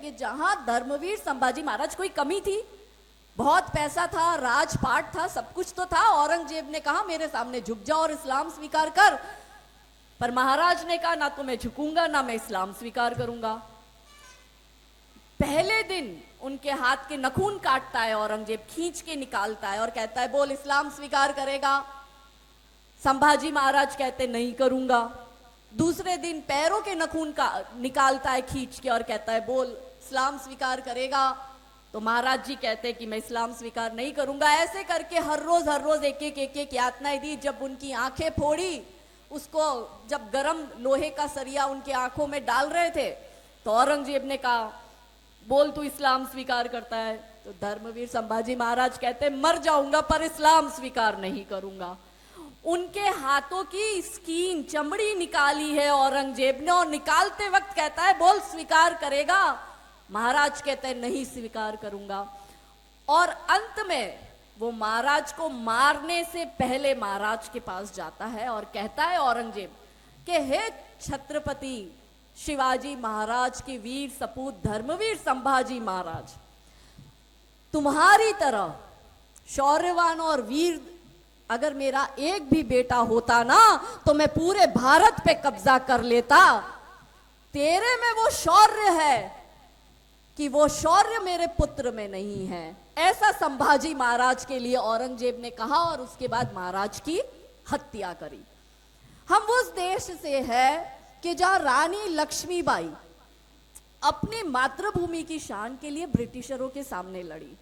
कि जहां धर्मवीर संभाजी महाराज कोई कमी थी, बहुत पैसा था, राजपाट था, सब कुछ तो था, औरंगजेब ने कहा मेरे सामने झुक जा और इस्लाम स्वीकार कर। पर महाराज ने कहा ना तो मैं झुकूंगा ना मैं इस्लाम स्वीकार करूंगा। पहले दिन उनके हाथ के नखून काटता है औरंगजेब, खींच के निकालता है और कहता है बोल इस्लाम स्वीकार करेगा। संभाजी महाराज कहते नहीं करूंगा। दूसरे दिन पैरों के नखून का निकालता है खींच के और कहता है बोल इस्लाम स्वीकार करेगा। तो महाराज जी कहते कि मैं इस्लाम स्वीकार नहीं करूंगा। ऐसे करके हर रोज एक यातनाएं दी। जब उनकी आंखें फोड़ी, उसको जब गरम लोहे का सरिया उनके आंखों में डाल रहे थे, तो औरंगजेब ने कहा बोल तू इस्लाम स्वीकार करता है। तो धर्मवीर संभाजी महाराज कहते मर जाऊंगा पर इस्लाम स्वीकार नहीं करूंगा। उनके हाथों की स्किन चमड़ी निकाली है औरंगजेब ने और निकालते वक्त कहता है बोल स्वीकार करेगा। महाराज कहते हैं नहीं स्वीकार करूंगा। और अंत में वो महाराज को मारने से पहले महाराज के पास जाता है और कहता है औरंगजेब कि हे छत्रपति शिवाजी महाराज के वीर सपूत धर्मवीर संभाजी महाराज, तुम्हारी तरह शौर्यवान और वीर अगर मेरा एक भी बेटा होता ना तो मैं पूरे भारत पे कब्जा कर लेता। तेरे में वो शौर्य है कि वो शौर्य मेरे पुत्र में नहीं है। ऐसा संभाजी महाराज के लिए औरंगजेब ने कहा और उसके बाद महाराज की हत्या करी। हम उस देश से है कि जहां रानी लक्ष्मीबाई अपनी मातृभूमि की शान के लिए ब्रिटिशरों के सामने लड़ी।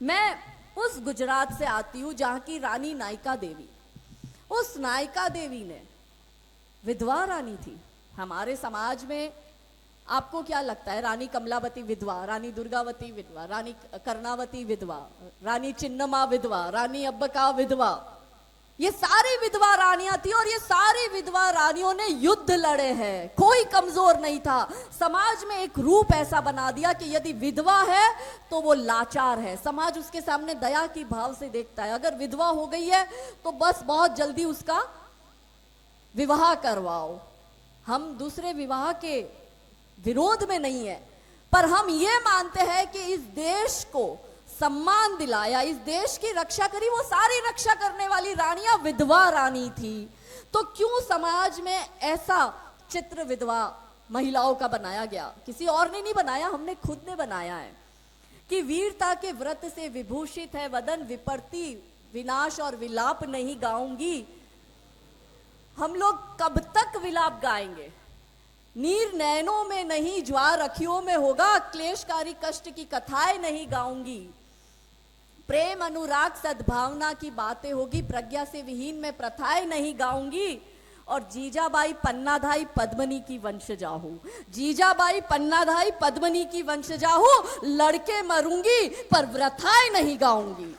मैं उस गुजरात से आती हूं जहां की रानी नायका देवी, उस नायका देवी ने विधवा रानी थी। हमारे समाज में आपको क्या लगता है, रानी कमलावती विधवा, रानी दुर्गावती विधवा, रानी कर्णावती विधवा, रानी चिन्नम्मा विधवा, रानी अब्बका विधवा, ये सारी विधवा रानियां थी और ये सारी विधवा रानियों ने युद्ध लड़े हैं। कोई कमजोर नहीं था। समाज में एक रूप ऐसा बना दिया कि यदि विधवा है तो वो लाचार है। समाज उसके सामने दया की भाव से देखता है। अगर विधवा हो गई है तो बस बहुत जल्दी उसका विवाह करवाओ। हम दूसरे विवाह के विरोध में नहीं है, पर हम ये मानते हैं कि इस देश को सम्मान दिलाया, इस देश की रक्षा करी, वो सारी रक्षा करने वाली रानियां विधवा रानी थी। तो क्यों समाज में ऐसा चित्र विधवा महिलाओं का बनाया गया? किसी और ने नहीं बनाया, हमने खुद ने बनाया है कि वीरता के व्रत से विभूषित है वदन, विपत्ति विनाश और विलाप नहीं गाऊंगी। हम लोग कब तक विलाप गाएंगे? नीर नैनों में नहीं, ज्वार अखियों में होगा, क्लेशकारी कष्ट की कथाएं नहीं गाऊंगी। प्रेम अनुराग सद्भावना की बातें होगी, प्रज्ञा से विहीन में प्रथाएं नहीं गाऊंगी। और जीजाबाई पन्नाधाई पद्मनी की वंशजा हूं, जीजाबाई पन्नाधाई पद्मनी की वंशजा हूं। लड़के मरूंगी पर व्रथाएं नहीं गाऊंगी।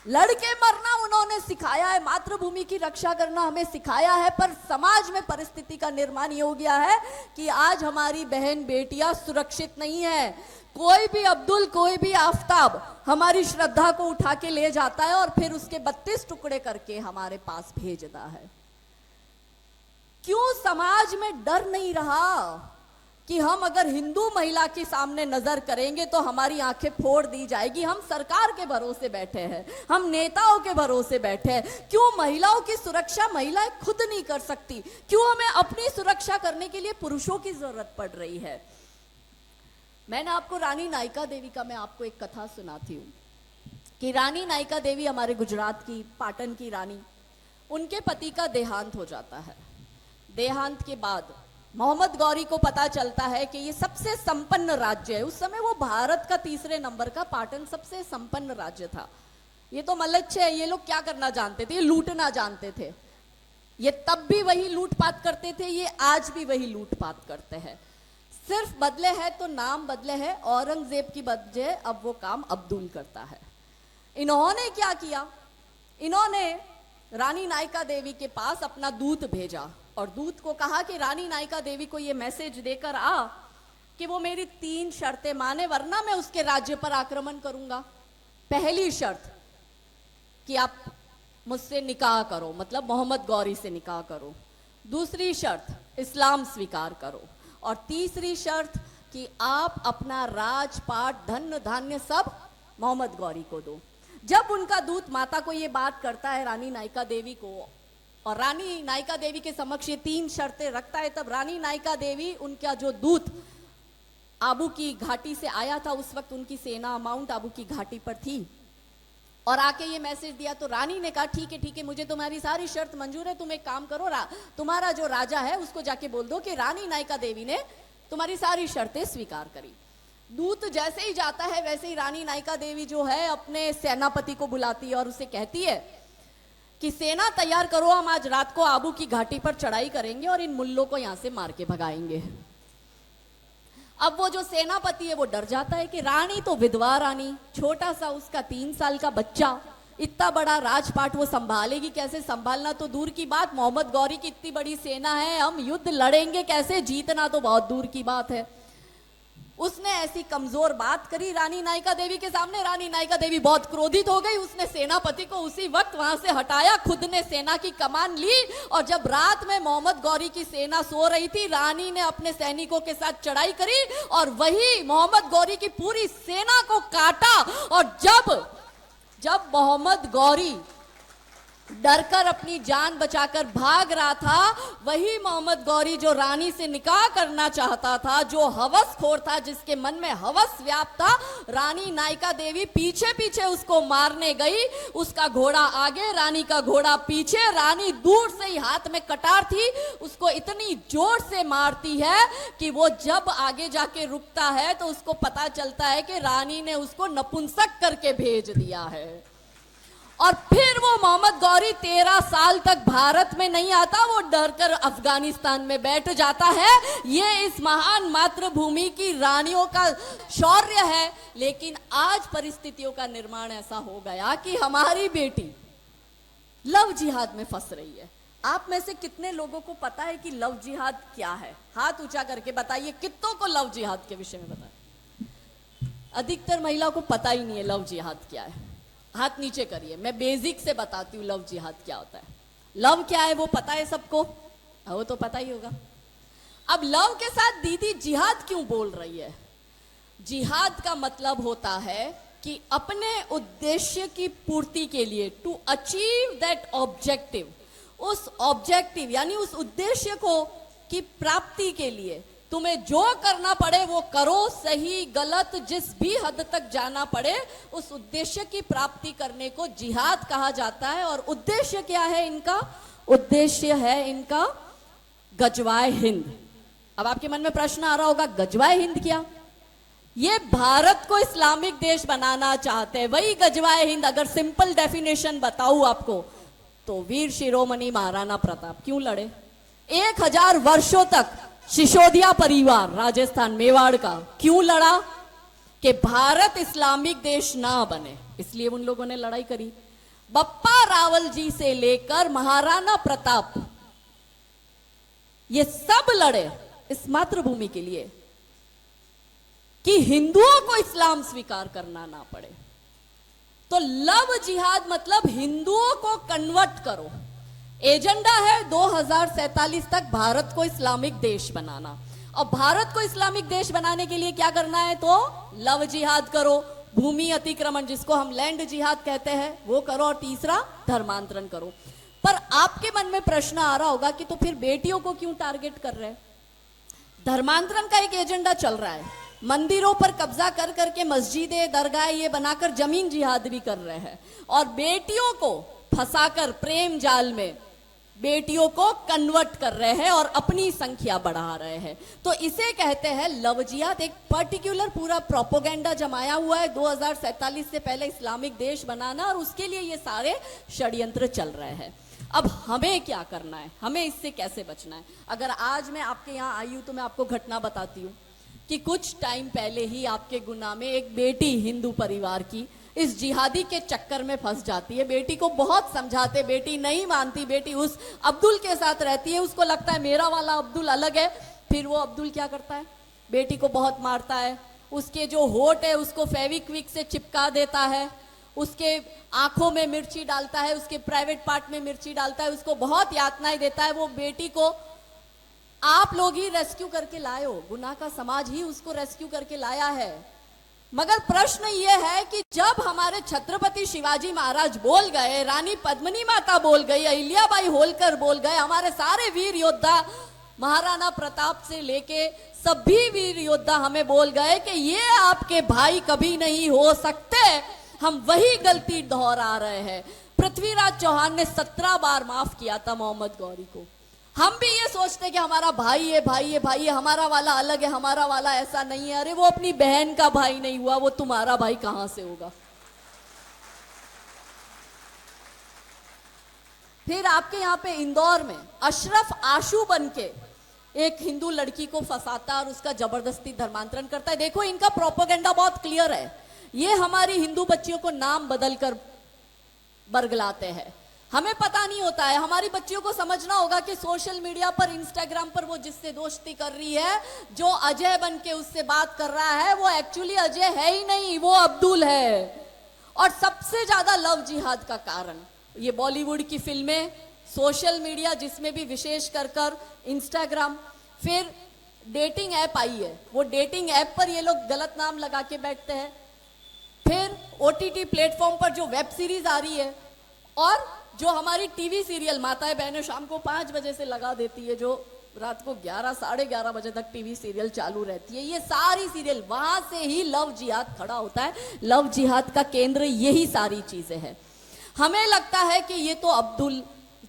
लड़के मरना उन्होंने सिखाया है, मातृभूमि की रक्षा करना हमें सिखाया है, पर समाज में परिस्थिति का निर्माण ये हो गया है कि आज हमारी बहन बेटियां सुरक्षित नहीं है। कोई भी अब्दुल, कोई भी आफताब हमारी श्रद्धा को उठा के ले जाता है और फिर उसके 32 टुकड़े करके हमारे पास भेजता है। क्यों समाज में डर नहीं रहा कि हम अगर हिंदू महिला के सामने नजर करेंगे तो हमारी आंखें फोड़ दी जाएगी? हम सरकार के भरोसे बैठे हैं, हम नेताओं के भरोसे बैठे हैं। क्यों महिलाओं की सुरक्षा महिलाएं खुद नहीं कर सकती? क्यों हमें अपनी सुरक्षा करने के लिए पुरुषों की जरूरत पड़ रही है? मैंने आपको रानी नायका देवी का मैं आपको एक कथा सुनाती हूँ कि रानी नायका देवी हमारे गुजरात की, पाटन की रानी, उनके पति का देहांत हो जाता है। देहांत के बाद मोहम्मद गौरी को पता चलता है कि ये सबसे संपन्न राज्य है। उस समय वो भारत का 3रे नंबर का पाटन सबसे संपन्न राज्य था। ये तो मलच्छे है, ये लोग क्या करना जानते थे? ये लूटना जानते थे। ये तब भी वही लूटपाट करते थे, ये आज भी वही लूटपाट करते हैं। सिर्फ बदले है तो नाम बदले है। औरंगजेब की बदले अब वो काम अब्दुल करता है। इन्होंने क्या किया? इन्होंने रानी नायका देवी के पास अपना दूत भेजा और दूत को कहा कि रानी नायका देवी को ये मैसेज देकर आ कि वो मेरी 3 शर्तें माने वरना मैं उसके राज्य पर आक्रमण करूंगा। पहली शर्त कि आप मुझसे निकाह करो, मतलब मोहम्मद गौरी से निकाह करो। दूसरी शर्त इस्लाम स्वीकार करो। और तीसरी शर्त कि आप अपना राजपाट धन धान्य सब मोहम्मद गौरी को दो। जब उनका दूत माता को ये बात करता है, रानी नायिका देवी को, और रानी नायिका देवी के समक्ष ये 3 शर्तें रखता है, तब रानी नायिका देवी, उनका जो दूत आबू की घाटी से आया था, उस वक्त उनकी सेना माउंट आबू की घाटी पर थी, और आके ये मैसेज दिया। तो रानी ने कहा ठीक है, मुझे तुम्हारी सारी शर्त मंजूर है, तुम एक काम करो, तुम्हारा जो राजा है उसको जाके बोल दो कि रानी नायिका देवी ने तुम्हारी सारी शर्तें स्वीकार करी। दूत जैसे ही जाता है वैसे ही रानी नायिका देवी जो है अपने सेनापति को बुलाती है और उसे कहती है कि सेना तैयार करो, हम आज रात को आबू की घाटी पर चढ़ाई करेंगे और इन मुल्लों को यहां से मार के भगाएंगे। अब वो जो सेनापति है वो डर जाता है कि रानी तो विधवा रानी, छोटा सा उसका 3 साल का बच्चा, इतना बड़ा राजपाट वो संभालेगी कैसे? संभालना तो दूर की बात, मोहम्मद गौरी की इतनी बड़ी सेना है, हम युद्ध लड़ेंगे कैसे? जीतना तो बहुत दूर की बात है। उसने ऐसी कमजोर बात करी रानी नायिका देवी के सामने। रानी नायिका देवी बहुत क्रोधित हो गई, उसने सेनापति को उसी वक्त वहां से हटाया, खुद ने सेना की कमान ली, और जब रात में मोहम्मद गौरी की सेना सो रही थी, रानी ने अपने सैनिकों के साथ चढ़ाई करी और वही मोहम्मद गौरी की पूरी सेना को काटा। और जब मोहम्मद गौरी डरकर अपनी जान बचाकर भाग रहा था, वही मोहम्मद गौरी जो रानी से निकाह करना चाहता था, जो हवसखोर था, जिसके मन में हवस व्याप्त था, रानी नायिका देवी पीछे पीछे उसको मारने गई। उसका घोड़ा आगे, रानी का घोड़ा पीछे। रानी दूर से ही हाथ में कटार थी, उसको इतनी जोर से मारती है कि वो जब आगे जाके रुकता है तो उसको पता चलता है कि रानी ने उसको नपुंसक करके भेज दिया है। और फिर वो मोहम्मद गौरी 13 साल तक भारत में नहीं आता, वो डरकर अफगानिस्तान में बैठ जाता है। ये इस महान मातृभूमि की रानियों का शौर्य है। लेकिन आज परिस्थितियों का निर्माण ऐसा हो गया कि हमारी बेटी लव जिहाद में फंस रही है। आप में से कितने लोगों को पता है कि लव जिहाद क्या है? हाथ ऊंचा करके बताइए, कितनों को लव जिहाद के विषय में पता है? अधिकतर महिला को पता ही नहीं है लव जिहाद क्या है। हाथ नीचे करिए, मैं बेसिक से बताती हूँ लव जिहाद क्या होता है। लव क्या है वो पता है सबको? वो तो पता ही होगा। अब लव के साथ दीदी जिहाद क्यों बोल रही है? जिहाद का मतलब होता है कि अपने उद्देश्य की पूर्ति के लिए, टू अचीव दैट ऑब्जेक्टिव, उस ऑब्जेक्टिव यानी उस उद्देश्य को की प्राप्ति के लिए तुम्हें जो करना पड़े वो करो, सही गलत जिस भी हद तक जाना पड़े, उस उद्देश्य की प्राप्ति करने को जिहाद कहा जाता है। और उद्देश्य क्या है इनका? उद्देश्य है इनका गजवाए हिंद। अब आपके मन में प्रश्न आ रहा होगा, गजवाए हिंद क्या? ये भारत को इस्लामिक देश बनाना चाहते हैं, वही गजवाए हिंद। अगर सिंपल डेफिनेशन बताऊं आपको तो वीर शिरोमणि महाराणा प्रताप क्यों लड़े? 1000 वर्षों तक सिसोदिया परिवार राजस्थान मेवाड़ का क्यों लड़ा? कि भारत इस्लामिक देश ना बने, इसलिए उन लोगों ने लड़ाई करी। बप्पा रावल जी से लेकर महाराणा प्रताप, ये सब लड़े इस मातृभूमि के लिए कि हिंदुओं को इस्लाम स्वीकार करना ना पड़े। तो लव जिहाद मतलब हिंदुओं को कन्वर्ट करो। एजेंडा है 2047 तक भारत को इस्लामिक देश बनाना। और भारत को इस्लामिक देश बनाने के लिए क्या करना है? तो लव जिहाद करो, भूमि अतिक्रमण जिसको हम लैंड जिहाद कहते हैं वो करो, और तीसरा धर्मांतरण करो। पर आपके मन में प्रश्न आ रहा होगा कि तो फिर बेटियों को क्यों टारगेट कर रहे हैं? धर्मांतरण का एक एजेंडा चल रहा है, मंदिरों पर कब्जा कर करके मस्जिदें, दरगाह ये बनाकर जमीन जिहाद भी कर रहे हैं, और बेटियों को फंसाकर प्रेम जाल में बेटियों को कन्वर्ट कर रहे हैं और अपनी संख्या बढ़ा रहे हैं। तो इसे कहते हैं लव जिहाद। एक पर्टिकुलर पूरा प्रोपोगेंडा जमाया हुआ है 2047 से पहले इस्लामिक देश बनाना, और उसके लिए ये सारे षड्यंत्र चल रहे हैं। अब हमें क्या करना है, हमें इससे कैसे बचना है? अगर आज मैं आपके यहाँ आई हूं तो मैं आपको घटना बताती हूँ कि कुछ टाइम पहले ही आपके गुना में एक बेटी हिंदू परिवार की इस जिहादी के चक्कर में फंस जाती है। बेटी को बहुत समझाते, बेटी नहीं मानती, बेटी उस अब्दुल के साथ रहती है, उसको लगता है मेरा वाला अब्दुल अलग है। फिर वो अब्दुल क्या करता है? बेटी को बहुत मारता है, उसके जो होठ है उसको फेविक्विक से चिपका देता है, उसके आंखों में मिर्ची डालता है, उसके प्राइवेट पार्ट में मिर्ची डालता है, उसको बहुत यातनाएं देता है। वो बेटी को आप लोग ही रेस्क्यू करके लाए हो, गुनाह का समाज ही उसको रेस्क्यू करके लाया है। मगर प्रश्न यह है कि जब हमारे छत्रपति शिवाजी महाराज बोल गए, रानी पद्मिनी माता बोल गई, अहिल्याबाई होलकर बोल गए, हमारे सारे वीर योद्धा महाराणा प्रताप से लेके सभी वीर योद्धा हमें बोल गए कि ये आपके भाई कभी नहीं हो सकते, हम वही गलती दोहरा रहे हैं। पृथ्वीराज चौहान ने 17 बार माफ किया था मोहम्मद गौरी को। हम भी ये सोचते कि हमारा भाई है, भाई है, भाई है, हमारा वाला अलग है, हमारा वाला ऐसा नहीं है। अरे वो अपनी बहन का भाई नहीं हुआ, वो तुम्हारा भाई कहां से होगा? फिर आपके यहाँ पे इंदौर में अशरफ आशू बनके एक हिंदू लड़की को फंसाता और उसका जबरदस्ती धर्मांतरण करता है। देखो इनका प्रोपेगेंडा बहुत क्लियर है। ये हमारी हिंदू बच्चियों को नाम बदलकर बरगलाते हैं। हमें पता नहीं होता है। हमारी बच्चियों को समझना होगा कि सोशल मीडिया पर, इंस्टाग्राम पर वो जिससे दोस्ती कर रही है, जो अजय बन के उससे बात कर रहा है, वो एक्चुअली अजय है ही नहीं, वो अब्दुल है। और सबसे ज्यादा लव जिहाद का कारण ये बॉलीवुड की फिल्में, सोशल मीडिया जिसमें भी विशेष कर इंस्टाग्राम, फिर डेटिंग ऐप आई है, वो डेटिंग ऐप पर ये लोग गलत नाम लगा के बैठते हैं। फिर ओटीटी प्लेटफॉर्म पर जो वेब सीरीज आ रही है, और जो हमारी टीवी सीरियल माताएं बहनें शाम को 5 बजे से लगा देती है, जो रात को 11 साढ़े 11 बजे तक टीवी सीरियल चालू रहती है, ये सारी सीरियल, वहां से ही लव जिहाद खड़ा होता है। लव जिहाद का केंद्र यही सारी चीजें हैं। हमें लगता है कि ये तो अब्दुल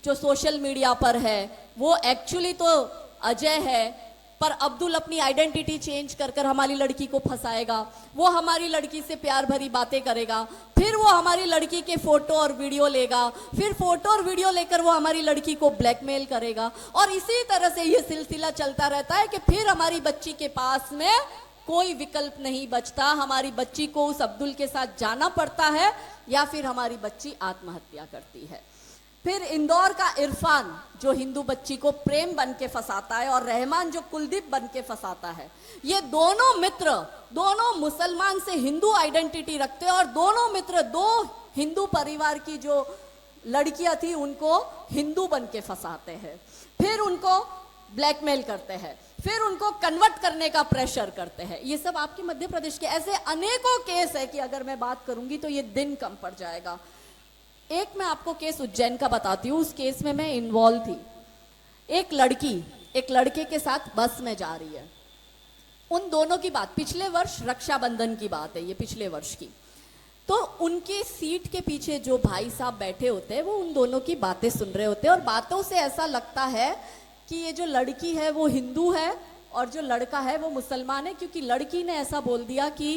जो सोशल मीडिया पर है वो एक्चुअली तो अजय है, पर अब्दुल अपनी आइडेंटिटी चेंज कर हमारी लड़की को फंसाएगा। वो हमारी लड़की से प्यार भरी बातें करेगा, फिर वो हमारी लड़की के फोटो और वीडियो लेगा, फिर फोटो और वीडियो लेकर वो हमारी लड़की को ब्लैकमेल करेगा, और इसी तरह से ये सिलसिला चलता रहता है कि फिर हमारी बच्ची के पास में कोई विकल्प नहीं बचता। हमारी बच्ची को उस अब्दुल के साथ जाना पड़ता है, या फिर हमारी बच्ची आत्महत्या करती है। फिर इंदौर का इरफान जो हिंदू बच्ची को प्रेम बन के फंसाता है, और रहमान जो कुलदीप बन के फंसाता है, ये दोनों मित्र, दोनों मुसलमान से हिंदू आइडेंटिटी रखते हैं, और दोनों मित्र दो हिंदू परिवार की जो लड़कियां थी उनको हिंदू बन के फंसाते हैं, फिर उनको ब्लैकमेल करते हैं, फिर उनको कन्वर्ट करने का प्रेशर करते हैं। ये सब आपके मध्य प्रदेश के ऐसे अनेकों केस है कि अगर मैं बात करूंगी तो ये दिन कम पड़ जाएगा। एक मैं आपको केस उज्जैन का बताती हूँ। उस केस में मैं इन्वॉल्व थी। एक लड़की एक लड़के के साथ बस में जा रही है। उन दोनों की बात पिछले वर्ष रक्षाबंधन की बात है, ये पिछले वर्ष की। तो उनकी सीट के पीछे जो भाई साहब बैठे होते हैं वो उन दोनों की बातें सुन रहे होते हैं, और बातों से ऐसा लगता है कि ये जो लड़की है वो हिंदू है और जो लड़का है वो मुसलमान है, क्योंकि लड़की ने ऐसा बोल दिया कि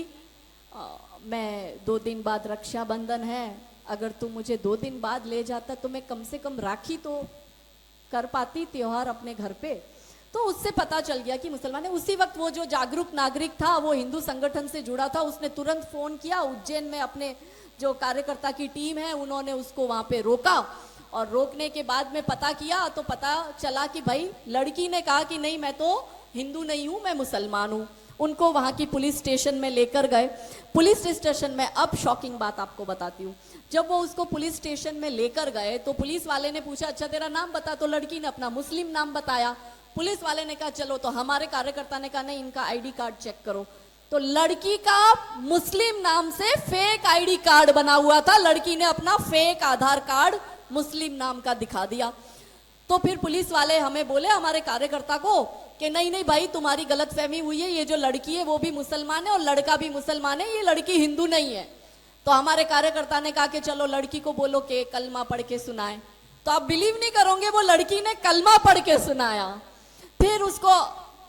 मैं 2 दिन बाद रक्षाबंधन है, अगर तू मुझे 2 दिन बाद ले जाता तो मैं कम से कम राखी तो कर पाती त्योहार अपने घर पे। तो उससे पता चल गया कि मुसलमान है। उसी वक्त वो जो जागरूक नागरिक था, वो हिंदू संगठन से जुड़ा था, उसने तुरंत फोन किया उज्जैन में, अपने जो कार्यकर्ता की टीम है उन्होंने उसको वहां पे रोका, और रोकने के बाद में पता किया तो पता चला कि भाई लड़की ने कहा कि नहीं मैं तो हिंदू नहीं हूं, मैं मुसलमान हूं। उनको वहां की पुलिस स्टेशन में लेकर गए। पुलिस स्टेशन में, अब शॉकिंग बात आपको बताती हूँ, जब वो उसको पुलिस स्टेशन में लेकर गए तो पुलिस वाले ने पूछा अच्छा तेरा नाम बता, तो लड़की ने अपना मुस्लिम नाम बताया। पुलिस वाले ने कहा चलो, तो हमारे कार्यकर्ता ने कहा नहीं इनका आईडी कार्ड चेक करो। तो लड़की का मुस्लिम नाम से फेक आईडी कार्ड बना हुआ था, लड़की ने अपना फेक आधार कार्ड मुस्लिम नाम का दिखा दिया। तो फिर पुलिस वाले हमें बोले, हमारे कार्यकर्ता को, कि नहीं नहीं भाई तुम्हारी गलतफहमी हुई है, ये जो लड़की है वो भी मुसलमान है और लड़का भी मुसलमान है, ये लड़की हिंदू नहीं है। तो हमारे कार्यकर्ता ने कहा कि चलो लड़की को बोलो कि कलमा पढ़ के सुनाए। तो आप बिलीव नहीं करोगे, वो लड़की ने कलमा पढ़ के सुनाया। फिर उसको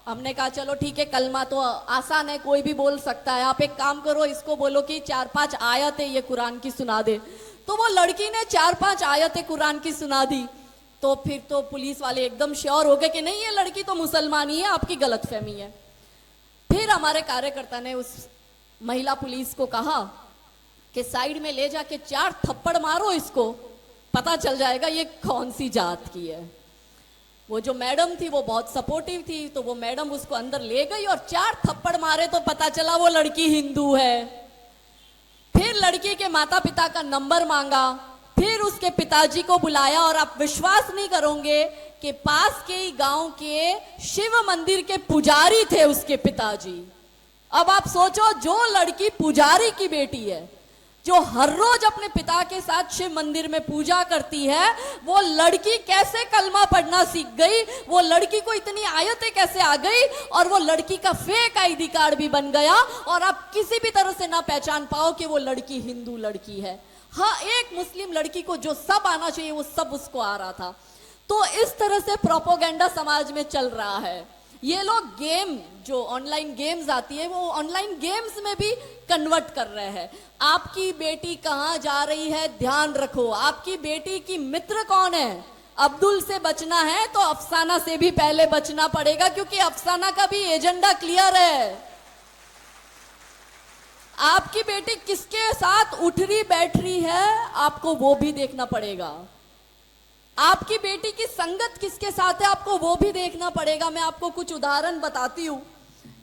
हमने कहा चलो ठीक है, कलमा तो आसान है, कोई भी बोल सकता है, आप एक काम करो इसको बोलो कि 4-5 आयतें ये कुरान की सुना दे। तो वो लड़की ने 4-5 आयतें कुरान की सुना दी। तो फिर तो पुलिस वाले एकदम श्योर हो गए कि नहीं ये लड़की तो मुसलमान ही है, आपकी गलतफहमी है। फिर हमारे कार्यकर्ता ने उस महिला पुलिस को कहा कि साइड में ले जाके 4 थप्पड़ मारो इसको, पता चल जाएगा ये कौन सी जात की है। वो जो मैडम थी वो बहुत सपोर्टिव थी, तो वो मैडम उसको अंदर ले गई और 4 थप्पड़ मारे तो पता चला वो लड़की हिंदू है। फिर लड़की के माता पिता का नंबर मांगा, फिर उसके पिताजी को बुलाया, और आप विश्वास नहीं करोगे कि पास के ही गांव के शिव मंदिर के पुजारी थे उसके पिताजी। अब आप सोचो, जो लड़की पुजारी की बेटी है, जो हर रोज अपने पिता के साथ शिव मंदिर में पूजा करती है, वो लड़की कैसे कलमा पढ़ना सीख गई, वो लड़की को इतनी आयतें कैसे आ गई, और वो लड़की का फेक आईडी कार्ड भी बन गया, और आप किसी भी तरह से ना पहचान पाओ कि वो लड़की हिंदू लड़की है। हाँ, एक मुस्लिम लड़की को जो सब आना चाहिए वो सब उसको आ रहा था। तो इस तरह से प्रोपोगेंडा समाज में चल रहा है। ये लोग गेम, जो ऑनलाइन गेम्स आती है, वो ऑनलाइन गेम्स में भी कन्वर्ट कर रहे हैं। आपकी बेटी कहां जा रही है, ध्यान रखो। आपकी बेटी की मित्र कौन है? अब्दुल से बचना है तो अफसाना से भी पहले बचना पड़ेगा, क्योंकि अफसाना का भी एजेंडा क्लियर है। आपकी बेटी किसके साथ उठ रही बैठ रही है, आपको वो भी देखना पड़ेगा। आपकी बेटी की संगत किसके साथ है, आपको वो भी देखना पड़ेगा। मैं आपको कुछ उदाहरण बताती हूँ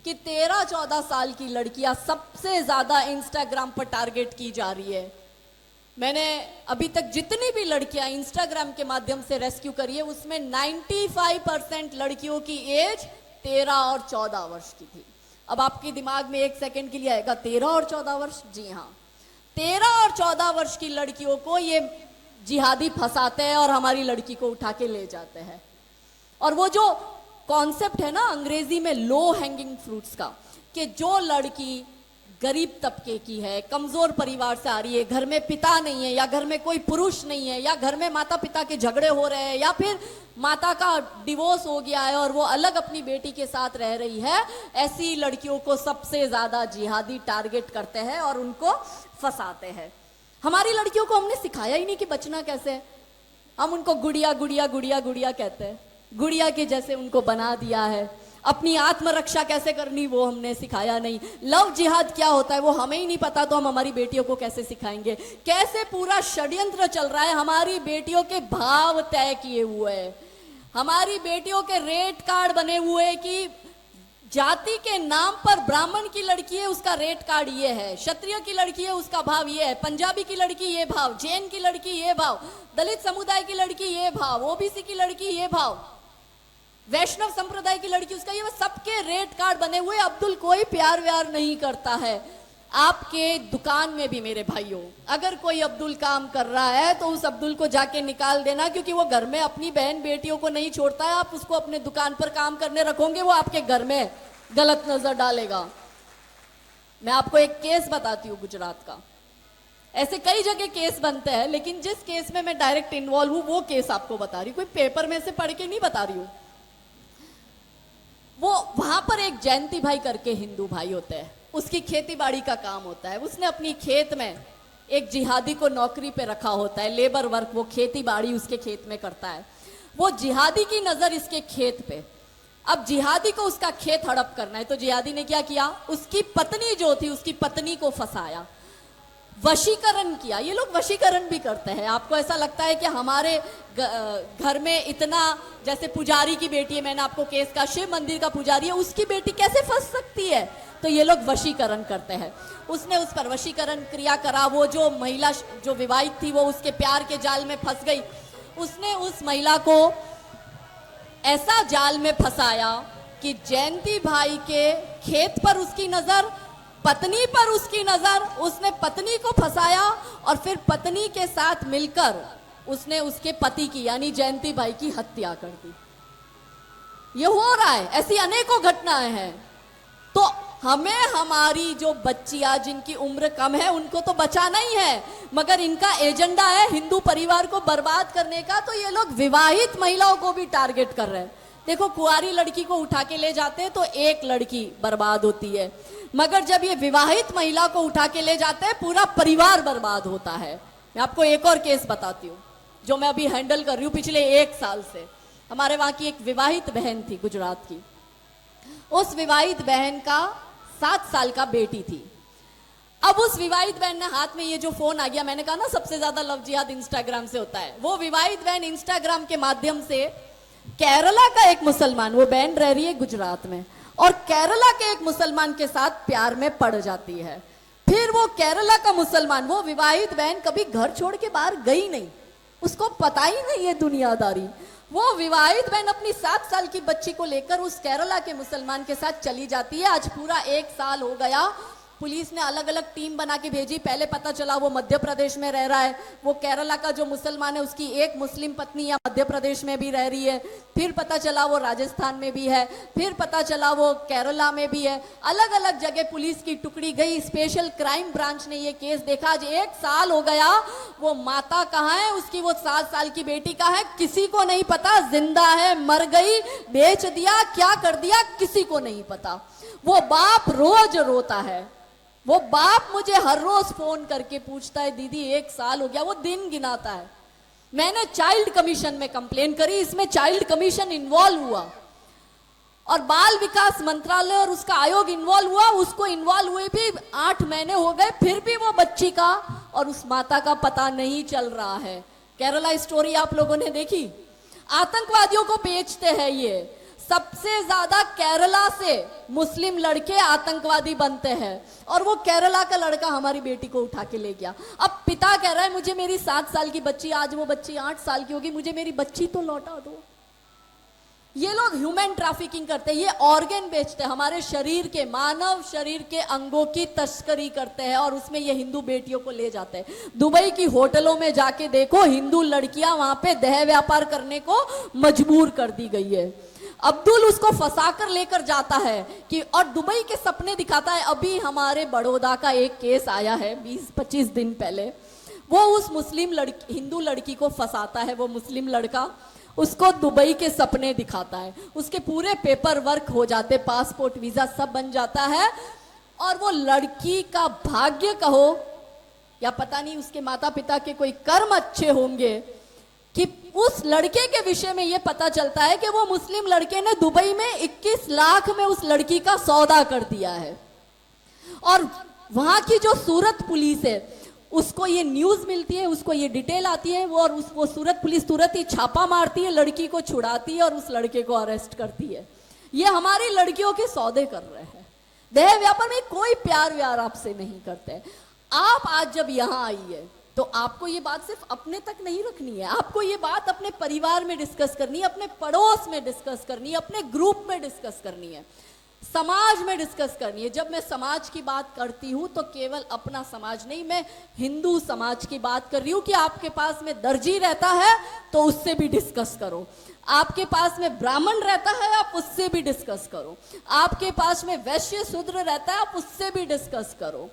कि 13-14 साल की लड़कियां सबसे ज्यादा इंस्टाग्राम पर टारगेट की जा रही है। मैंने अभी तक जितनी भी लड़कियां इंस्टाग्राम के माध्यम से रेस्क्यू करी है, उसमें 95% लड़कियों की एज 13 और 14 वर्ष की थी। अब आपके दिमाग में एक सेकंड के लिए आएगा 13 और 14 वर्ष? जी हाँ, 13 और 14 वर्ष की लड़कियों को ये जिहादी फंसाते हैं और हमारी लड़की को उठा के ले जाते हैं। और वो जो कॉन्सेप्ट है ना अंग्रेजी में लो हैंगिंग फ्रूट्स का, कि जो लड़की गरीब तबके की है, कमजोर परिवार से आ रही है, घर में पिता नहीं है, या घर में कोई पुरुष नहीं है, या घर में माता पिता के झगड़े हो रहे हैं, या फिर माता का डिवोर्स हो गया है और वो अलग अपनी बेटी के साथ रह रही है, ऐसी लड़कियों को सबसे ज्यादा जिहादी टारगेट करते हैं और उनको फंसाते हैं। हमारी लड़कियों को हमने सिखाया ही नहीं कि बचना कैसे है। हम उनको गुड़िया गुड़िया गुड़िया गुड़िया कहते हैं, गुड़िया के जैसे उनको बना दिया है। अपनी आत्मरक्षा कैसे करनी वो हमने सिखाया नहीं। लव जिहाद क्या होता है वो हमें ही नहीं पता, तो हम हमारी बेटियों को कैसे सिखाएंगे। कैसे पूरा षड्यंत्र चल रहा है, हमारी बेटियों के भाव तय किए हुए हैं, हमारी बेटियों के रेट कार्ड बने हुए हैं कि जाति के नाम पर ब्राह्मण की लड़की है उसका रेट कार्ड ये है, क्षत्रिय की लड़की है उसका भाव ये है, पंजाबी की लड़की ये भाव, जैन की लड़की ये भाव, दलित समुदाय की लड़की ये भाव, ओबीसी की लड़की ये भाव, वैष्णव संप्रदाय की लड़की उसका ये, सबके रेट कार्ड बने हुए। अब्दुल कोई प्यार व्यार नहीं करता है। आपके दुकान में भी मेरे भाइयों, अगर कोई अब्दुल काम कर रहा है तो उस अब्दुल को जाके निकाल देना, क्योंकि वो घर में अपनी बहन बेटियों को नहीं छोड़ता है। आप उसको अपने दुकान पर काम करने रखोगे, वो आपके घर में गलत नजर डालेगा। मैं आपको एक केस बताती हूँ गुजरात का। ऐसे कई जगह केस बनते हैं, लेकिन जिस केस में मैं डायरेक्ट इन्वॉल्व हूँ वो केस आपको बता रही हूँ, कोई पेपर में से पढ़ के नहीं बता रही हूँ। वो वहां पर एक जयंती भाई करके हिंदू भाई होते हैं, उसकी खेती बाड़ी का काम होता है। उसने अपनी खेत में एक जिहादी को नौकरी पे रखा होता है, लेबर वर्क, वो खेती बाड़ी उसके खेत में करता है। वो जिहादी की नजर इसके खेत पे, अब जिहादी को उसका खेत हड़प करना है, तो जिहादी ने क्या किया, उसकी पत्नी जो थी उसकी पत्नी को फंसाया, वशीकरण किया। ये लोग वशीकरण भी करते हैं। आपको ऐसा लगता है कि हमारे घर में इतना, जैसे पुजारी की बेटी है, मैंने आपको केस का, शिव मंदिर का पुजारी है, उसकी बेटी कैसे फंस सकती है, तो ये लोग वशीकरण करते हैं। उसने उस पर वशीकरण क्रिया करा। वो जो महिला जो विवाहित थी वो उसके प्यार के जाल में फंस गई। उसने उस महिला को ऐसा जाल में फंसाया कि जयंती भाई के खेत पर उसकी नजर, पत्नी पर उसकी नजर, उसने पत्नी को फंसाया और फिर पत्नी के साथ मिलकर उसने उसके पति की यानी जयंती भाई की हत्या कर दी। ये हो रहा है, ऐसी अनेकों घटनाएं हैं। तो हमें हमारी जो बच्चियां जिनकी उम्र कम है उनको तो बचाना ही है, मगर इनका एजेंडा है हिंदू परिवार को बर्बाद करने का। तो ये लोग विवाहित महिलाओं को भी टारगेट कर रहे हैं। देखो, कुंवारी लड़की को उठा के ले जाते हैं तो एक लड़की बर्बाद होती है, मगर जब ये विवाहित महिला को उठा के ले जाते हैं पूरा परिवार बर्बाद होता है। मैं आपको एक और केस बताती हूँ जो मैं अभी हैंडल कर रही हूँ पिछले 1 साल से। हमारे वहां की एक विवाहित बहन थी गुजरात की। उस विवाहित बहन का 7 साल का बेटी थी। अब उस विवाहित बहन ने हाथ में ये जो फोन आ गया, मैंने कहा ना सबसे ज्यादा लव जिहाद इंस्टाग्राम से होता है। वो विवाहित बहन इंस्टाग्राम के माध्यम से केरला का एक मुसलमान, वो बहन रह रही है गुजरात में, और केरला के एक मुसलमान के साथ प्यार में पड़ जाती है। फिर वो केरला का मुसलमान, वो विवाहित बहन कभी घर छोड़ के बाहर गई नहीं, उसको पता ही नहीं है दुनियादारी। वो विवाहित बहन अपनी 7 साल की बच्ची को लेकर उस केरला के मुसलमान के साथ चली जाती है। आज पूरा 1 साल हो गया। पुलिस ने अलग अलग टीम बना के भेजी। पहले पता चला वो मध्य प्रदेश में रह रहा है। वो केरला का जो मुसलमान है उसकी एक मुस्लिम पत्नी या मध्य प्रदेश में भी रह रही है। फिर पता चला वो राजस्थान में भी है। फिर पता चला वो केरला में भी है। अलग अलग जगह पुलिस की टुकड़ी गई। स्पेशल क्राइम ब्रांच ने ये केस देखा। आज 1 साल हो गया। वो माता कहाँ है उसकी, वो 7 साल की बेटी कहाँ है, किसी को नहीं पता। जिंदा है, मर गई, बेच दिया, क्या कर दिया, किसी को नहीं पता। वो बाप रोज रोता है। वो बाप मुझे हर रोज फोन करके पूछता है, दीदी 1 साल हो गया। वो दिन गिनाता है। मैंने चाइल्ड कमीशन में कंप्लेन करी। इसमें चाइल्ड कमीशन इन्वॉल्व हुआ और बाल विकास मंत्रालय और उसका आयोग इन्वॉल्व हुआ। उसको इन्वॉल्व हुए भी 8 महीने हो गए, फिर भी वो बच्ची का और उस माता का पता नहीं चल रहा है। केरला स्टोरी आप लोगों ने देखी। आतंकवादियों को बेचते हैं ये। सबसे ज्यादा केरला से मुस्लिम लड़के आतंकवादी बनते हैं और वो केरला का लड़का हमारी बेटी को उठा के ले गया। अब पिता कह रहा है मुझे मेरी 7 साल की बच्ची, आज वो बच्ची 8 साल की होगी, मुझे मेरी बच्ची तो लौटा दो। ये लोग ह्यूमन ट्रैफिकिंग करते हैं। ये ऑर्गन बेचते हैं। हमारे शरीर के, मानव शरीर के अंगों की तस्करी करते हैं और उसमें ये हिंदू बेटियों को ले जाते हैं। दुबई की होटलों में जाके देखो, हिंदू लड़कियां वहां पे देह व्यापार करने को मजबूर कर दी गई है। अब्दुल उसको फंसाकर लेकर जाता है कि और दुबई के सपने दिखाता है। अभी हमारे बड़ौदा का एक केस आया है 20-25 दिन पहले। वो उस मुस्लिम लड़की, हिंदू लड़की को फंसाता है। वो मुस्लिम लड़का उसको दुबई के सपने दिखाता है। उसके पूरे पेपर वर्क हो जाते, पासपोर्ट वीजा सब बन जाता है और वो लड़की का भाग्य कहो या पता नहीं उसके माता पिता के कोई कर्म अच्छे होंगे कि उस लड़के के विषय में ये पता चलता है कि वो मुस्लिम लड़के ने दुबई में 21 लाख में उस लड़की का सौदा कर दिया है। और वहां की जो सूरत पुलिस है उसको ये न्यूज मिलती है, उसको ये डिटेल आती है, वो सूरत पुलिस तुरंत ही छापा मारती है, लड़की को छुड़ाती है और उस लड़के को अरेस्ट करती है। ये हमारी लड़कियों के सौदे कर रहे हैं। देह व्यापार में कोई प्यार व्यार आपसे नहीं करते। आप आज जब यहाँ आई है तो आपको ये बात सिर्फ अपने तक नहीं रखनी है। आपको ये बात अपने परिवार में डिस्कस करनी है, अपने पड़ोस में डिस्कस करनी है, अपने ग्रुप में डिस्कस करनी है, समाज में डिस्कस करनी है। जब मैं समाज की बात करती हूं तो केवल अपना समाज नहीं, मैं हिंदू समाज की बात कर रही हूं कि आपके पास में दर्जी रहता है तो उससे भी डिस्कस करो। आपके पास में ब्राह्मण रहता है आप उससे भी डिस्कस करो। आपके पास में वैश्य शूद्र रहता है आप उससे भी डिस्कस करो।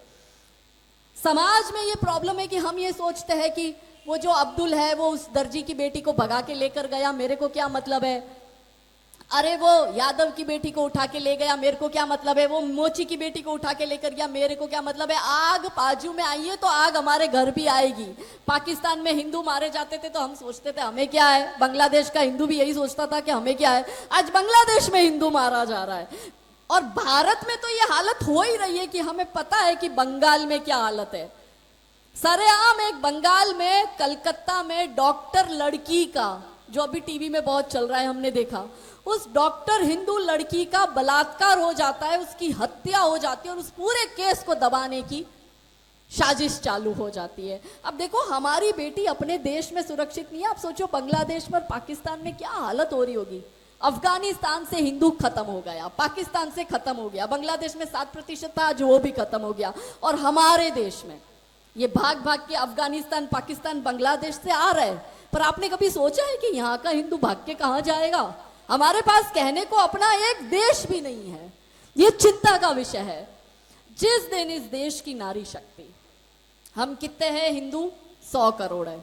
समाज में ये प्रॉब्लम है कि हम ये सोचते हैं कि वो जो अब्दुल है वो उस दर्जी की बेटी को भगा के लेकर गया, मेरे को क्या मतलब है। अरे वो यादव की बेटी को उठा के ले गया, मेरे को क्या मतलब है। वो मोची की बेटी को उठा के लेकर गया, मेरे को क्या मतलब है। आग बाजू में आई है तो आग हमारे घर भी आएगी। पाकिस्तान में हिंदू मारे जाते थे तो हम सोचते थे हमें क्या है। बांग्लादेश का हिंदू भी यही सोचता था कि हमें क्या है। आज बांग्लादेश में हिंदू मारा जा रहा है और भारत में तो ये हालत हो ही रही है कि हमें पता है कि बंगाल में क्या हालत है। सरेआम एक बंगाल में, कलकत्ता में डॉक्टर लड़की का, जो अभी टीवी में बहुत चल रहा है, हमने देखा, उस डॉक्टर हिंदू लड़की का बलात्कार हो जाता है, उसकी हत्या हो जाती है और उस पूरे केस को दबाने की साजिश चालू हो जाती है। अब देखो हमारी बेटी अपने देश में सुरक्षित नहीं है। आप सोचो बांग्लादेश पर, पाकिस्तान में क्या हालत हो रही होगी। अफगानिस्तान से हिंदू खत्म हो गया, पाकिस्तान से खत्म हो गया, बांग्लादेश में 7% था, आज वो भी खत्म हो गया। और हमारे देश में ये भाग भाग के अफगानिस्तान, पाकिस्तान, बांग्लादेश से आ रहे हैं। पर आपने कभी सोचा है कि यहाँ का हिंदू भाग के कहाँ जाएगा। हमारे पास कहने को अपना एक देश भी नहीं है। ये चिंता का विषय है। जिस दिन इस देश की नारी शक्ति, हम कितने हैं हिंदू, 100 करोड़ है।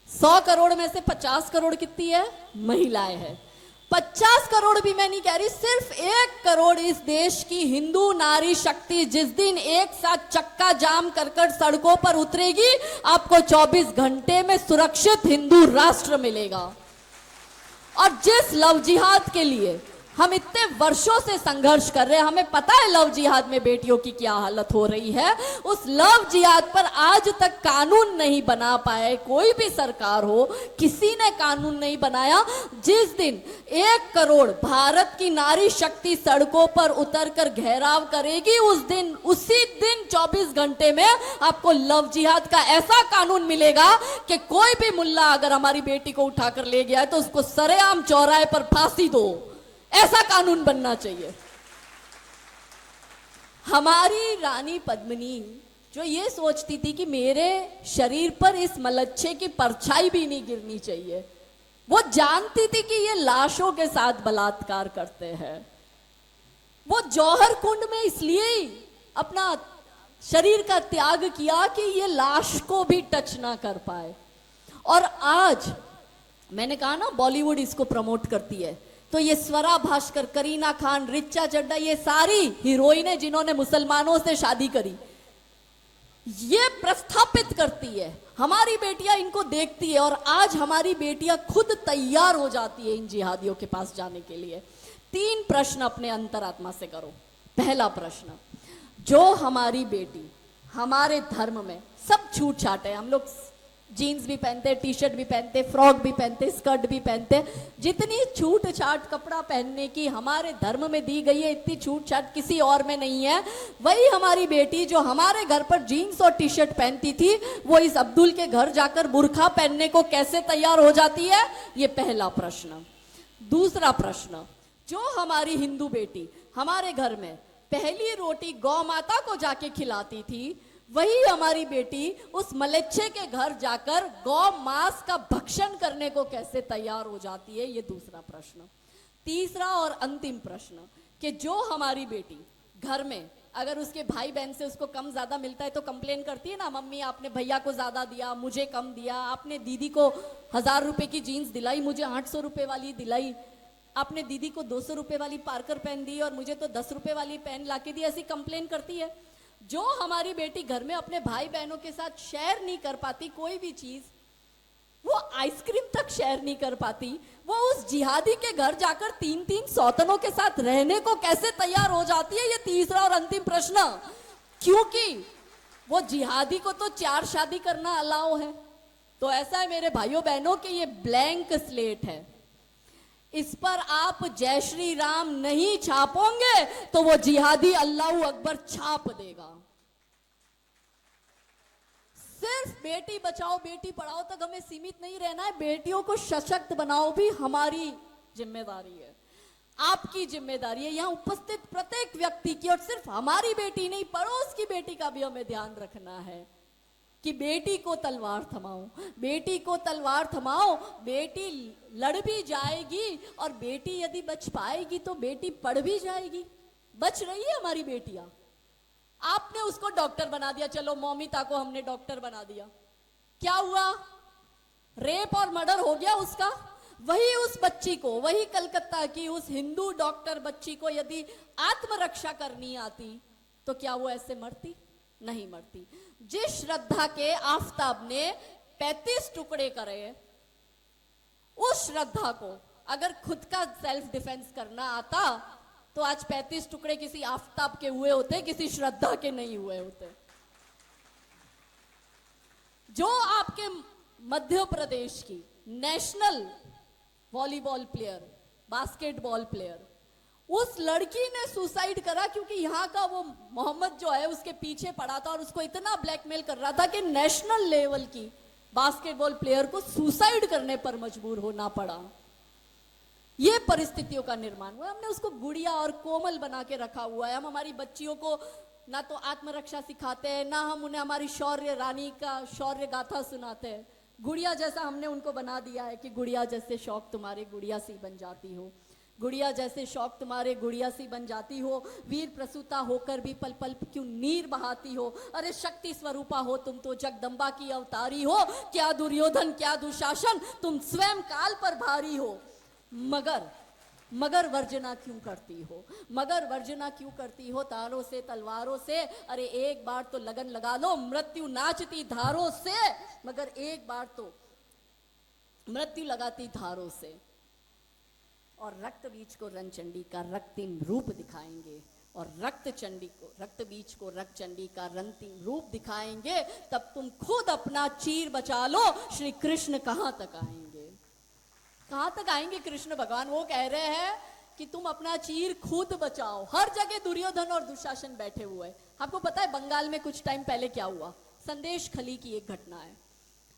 100 करोड़ में से 50 करोड़ कितनी है, महिलाएं हैं। 50 करोड़ भी मैं नहीं कह रही, सिर्फ 1 करोड़ इस देश की हिंदू नारी शक्ति जिस दिन एक साथ चक्का जाम कर कर सड़कों पर उतरेगी, आपको 24 घंटे में सुरक्षित हिंदू राष्ट्र मिलेगा। और जिस लव जिहाद के लिए हम इतने वर्षों से संघर्ष कर रहे हैं, हमें पता है लव जिहाद में बेटियों की क्या हालत हो रही है। उस लव जिहाद पर आज तक कानून नहीं बना पाए, कोई भी सरकार हो, किसी ने कानून नहीं बनाया। जिस दिन 1 करोड़ भारत की नारी शक्ति सड़कों पर उतरकर घेराव करेगी, उसी दिन 24 घंटे में आपको लव जिहाद का ऐसा कानून मिलेगा कि कोई भी मुल्ला अगर हमारी बेटी को उठाकर ले गया है तो उसको सरेआम चौराहे पर फांसी दो, ऐसा कानून बनना चाहिए। हमारी रानी पद्मिनी जो ये सोचती थी कि मेरे शरीर पर इस मलच्छे की परछाई भी नहीं गिरनी चाहिए, वो जानती थी कि ये लाशों के साथ बलात्कार करते हैं। वो जौहर कुंड में इसलिए ही अपना शरीर का त्याग किया कि ये लाश को भी टच ना कर पाए। और आज मैंने कहा ना, बॉलीवुड इसको प्रमोट करती है, तो ये स्वरा भास्कर, करीना खान, रिचा चड्ढा, ये सारी हीरोइनें जिन्होंने मुसलमानों से शादी करी, ये प्रस्थापित करती है। हमारी बेटियां इनको देखती है और आज हमारी बेटियां खुद तैयार हो जाती है इन जिहादियों के पास जाने के लिए। 3 प्रश्न अपने अंतरात्मा से करो। पहला प्रश्न, जो हमारी बेटी, हमारे धर्म में सब छूट छाट है, हम लोग जीन्स भी पहनते, टी शर्ट भी पहनते, फ्रॉक भी पहनते, स्कर्ट भी पहनते, जितनी छूट छाट कपड़ा पहनने की हमारे धर्म में दी गई है, इतनी छूट छाट किसी और में नहीं है। वही हमारी बेटी जो हमारे घर पर जीन्स और टी शर्ट पहनती थी, वो इस अब्दुल के घर जाकर बुर्खा पहनने को कैसे तैयार हो जाती है? ये पहला प्रश्न। दूसरा प्रश्न, जो हमारी हिंदू बेटी हमारे घर में पहली रोटी गौ माता को जाके खिलाती थी, वही हमारी बेटी उस मलेच्छे के घर जाकर गौ मांस का भक्षण करने को कैसे तैयार हो जाती है? ये दूसरा प्रश्न। तीसरा और अंतिम प्रश्न, कि जो हमारी बेटी घर में अगर उसके भाई बहन से उसको कम ज्यादा मिलता है तो कंप्लेन करती है ना, मम्मी आपने भैया को ज्यादा दिया, मुझे कम दिया, आपने दीदी को 1000 रुपए की जीन्स दिलाई, मुझे 800 रुपए वाली दिलाई, आपने दीदी को 200 रुपए वाली पार्कर पेन दी और मुझे तो 10 रुपए वाली पेन लाके दी, ऐसी कंप्लेन करती है। जो हमारी बेटी घर में अपने भाई बहनों के साथ शेयर नहीं कर पाती कोई भी चीज, वो आइसक्रीम तक शेयर नहीं कर पाती, वो उस जिहादी के घर जाकर 3-3 सौतनों के साथ रहने को कैसे तैयार हो जाती है? ये तीसरा और अंतिम प्रश्न। क्योंकि वो जिहादी को तो 4 शादी करना अलाउ है। तो ऐसा है मेरे भाइयों बहनों कि ये ब्लैंक स्लेट है, इस पर आप जय श्री राम नहीं छापोगे तो वो जिहादी अल्लाह अकबर छाप देगा। सिर्फ बेटी बचाओ बेटी पढ़ाओ तक हमें सीमित नहीं रहना है, बेटियों को सशक्त बनाओ भी हमारी जिम्मेदारी है, आपकी जिम्मेदारी है, यहां उपस्थित प्रत्येक व्यक्ति की। और सिर्फ हमारी बेटी नहीं, पड़ोस की बेटी का भी हमें ध्यान रखना है कि बेटी को तलवार थमाओ, बेटी को तलवार थमाओ। बेटी लड़ भी जाएगी और बेटी यदि बच पाएगी तो बेटी पढ़ भी जाएगी। बच रही है हमारी बेटियां। आपने उसको डॉक्टर बना दिया, चलो मौमिता को हमने डॉक्टर बना दिया, क्या हुआ? रेप और मर्डर हो गया उसका। वही उस बच्ची को, वही कलकत्ता की उस हिंदू डॉक्टर बच्ची को यदि आत्मरक्षा करनी आती तो क्या वो ऐसे मरती? नहीं मरती। जिस श्रद्धा के आफताब ने 35 टुकड़े करे, उस श्रद्धा को अगर खुद का सेल्फ डिफेंस करना आता तो आज 35 टुकड़े किसी आफताब के हुए होते, किसी श्रद्धा के नहीं हुए होते। जो आपके मध्य प्रदेश की national volleyball player, basketball player, उस लड़की ने सुसाइड करा क्योंकि यहाँ का वो मोहम्मद जो है उसके पीछे पड़ा था और उसको इतना ब्लैकमेल कर रहा था कि नेशनल लेवल की बास्केटबॉल प्लेयर को सुसाइड करने पर मजबूर होना पड़ा। ये परिस्थितियों का निर्माण हुआ। हमने उसको गुड़िया और कोमल बना के रखा हुआ है। हम हमारी बच्चियों को ना तो आत्मरक्षा सिखाते हैं, ना हम उन्हें हमारी शौर्य रानी का शौर्य गाथा सुनाते हैं। गुड़िया जैसा हमने उनको बना दिया है कि गुड़िया जैसे शौक तुम्हारे गुड़िया सी बन जाती हो, गुड़िया जैसे शौक तुम्हारे गुड़िया सी बन जाती हो, वीर प्रसूता होकर भी पल पल क्यों नीर बहाती हो, अरे शक्ति स्वरूपा हो तुम तो जगदम्बा की अवतारी हो, क्या दुर्योधन क्या दुशासन तुम स्वयं काल पर भारी हो। मगर वर्जना क्यों करती हो, मगर वर्जना क्यों करती हो तारों से तलवारों से? अरे एक बार तो लगन लगा लो, मृत्यु नाचती धारों से, मगर एक बार तो मृत्यु लगाती धारों से। और रक्त बीज को रणचंडी का रक्तिम रूप दिखाएंगे, और रक्त बीज को रक्त चंडी का रंतिम रूप दिखाएंगे, तब तुम खुद अपना चीर बचा लो, श्री कृष्ण कहां तक आएंगे? कहां तक आएंगे कृष्ण भगवान? वो कह रहे हैं कि तुम अपना चीर खुद बचाओ। हर जगह दुर्योधन और दुशासन बैठे हुए हैं। आपको पता है बंगाल में कुछ टाइम पहले क्या हुआ? संदेश खली की एक घटना है।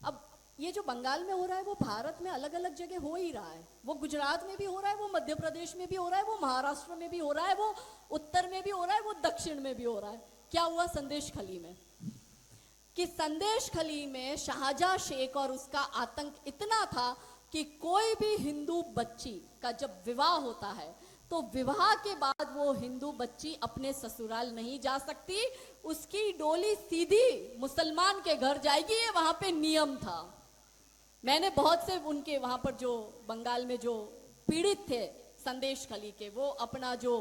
अब ये जो बंगाल में हो रहा है वो भारत में अलग अलग जगह हो ही रहा है। वो गुजरात में भी हो रहा है, वो मध्य प्रदेश में भी हो रहा है, वो महाराष्ट्र में भी हो रहा है, वो उत्तर में भी हो रहा है, वो दक्षिण में भी हो रहा है। क्या हुआ संदेश खली में? कि संदेश खली में शाहजहां शेख और उसका आतंक इतना था कि कोई भी हिंदू बच्ची का जब विवाह होता है तो विवाह के बाद वो हिंदू बच्ची अपने ससुराल नहीं जा सकती, उसकी डोली सीधी मुसलमान के घर जाएगी। ये वहां पे नियम था। मैंने बहुत से उनके वहां पर जो बंगाल में जो पीड़ित थे संदेश खली के, वो अपना जो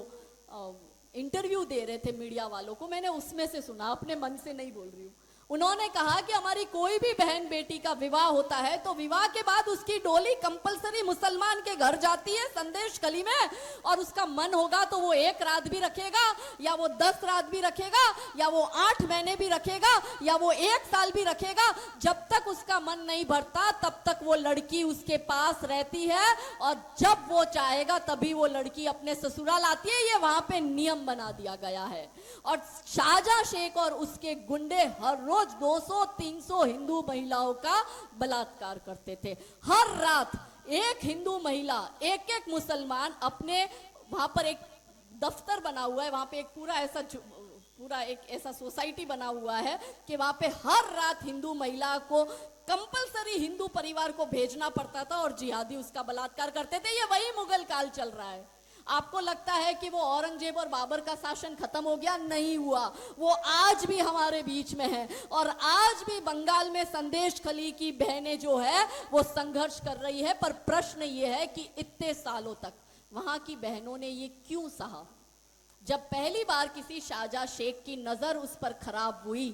इंटरव्यू दे रहे थे मीडिया वालों को, मैंने उसमें से सुना, अपने मन से नहीं बोल रही हूँ। उन्होंने कहा कि हमारी कोई भी बहन बेटी का विवाह होता है तो विवाह के बाद उसकी डोली कंपलसरी मुसलमान के घर जाती है संदेश खली में, और उसका मन होगा तो वो 1 रात भी रखेगा, या वो 10 रात भी रखेगा, या वो 8 महीने भी रखेगा, या वो 1 साल भी रखेगा। जब तक उसका मन नहीं भरता तब तक वो लड़की उसके पास रहती है, और जब वो चाहेगा तभी वो लड़की अपने ससुराल आती है। ये वहां पे नियम बना दिया गया है। और शाहजहां शेख और उसके गुंडे हर रोज 200-300 हिंदू महिलाओं का बलात्कार करते थे। हर रात एक हिंदू महिला, एक मुसलमान अपने, वहां पर एक दफ्तर बना हुआ है, वहां पे एक ऐसा सोसाइटी बना हुआ है कि वहां पे हर रात हिंदू महिला को कंपलसरी हिंदू परिवार को भेजना पड़ता था, और जिहादी उसका बलात्कार करते थे। ये वही मुगल काल चल रहा है। आपको लगता है कि वो औरंगजेब और बाबर का शासन खत्म हो गया? नहीं हुआ। वो आज भी हमारे बीच में है, और आज भी बंगाल में संदेश खली की बहनें जो है वो संघर्ष कर रही है। पर प्रश्न ये है कि इतने सालों तक वहां की बहनों ने ये क्यों सहा? जब पहली बार किसी शाहजहां शेख की नजर उस पर खराब हुई,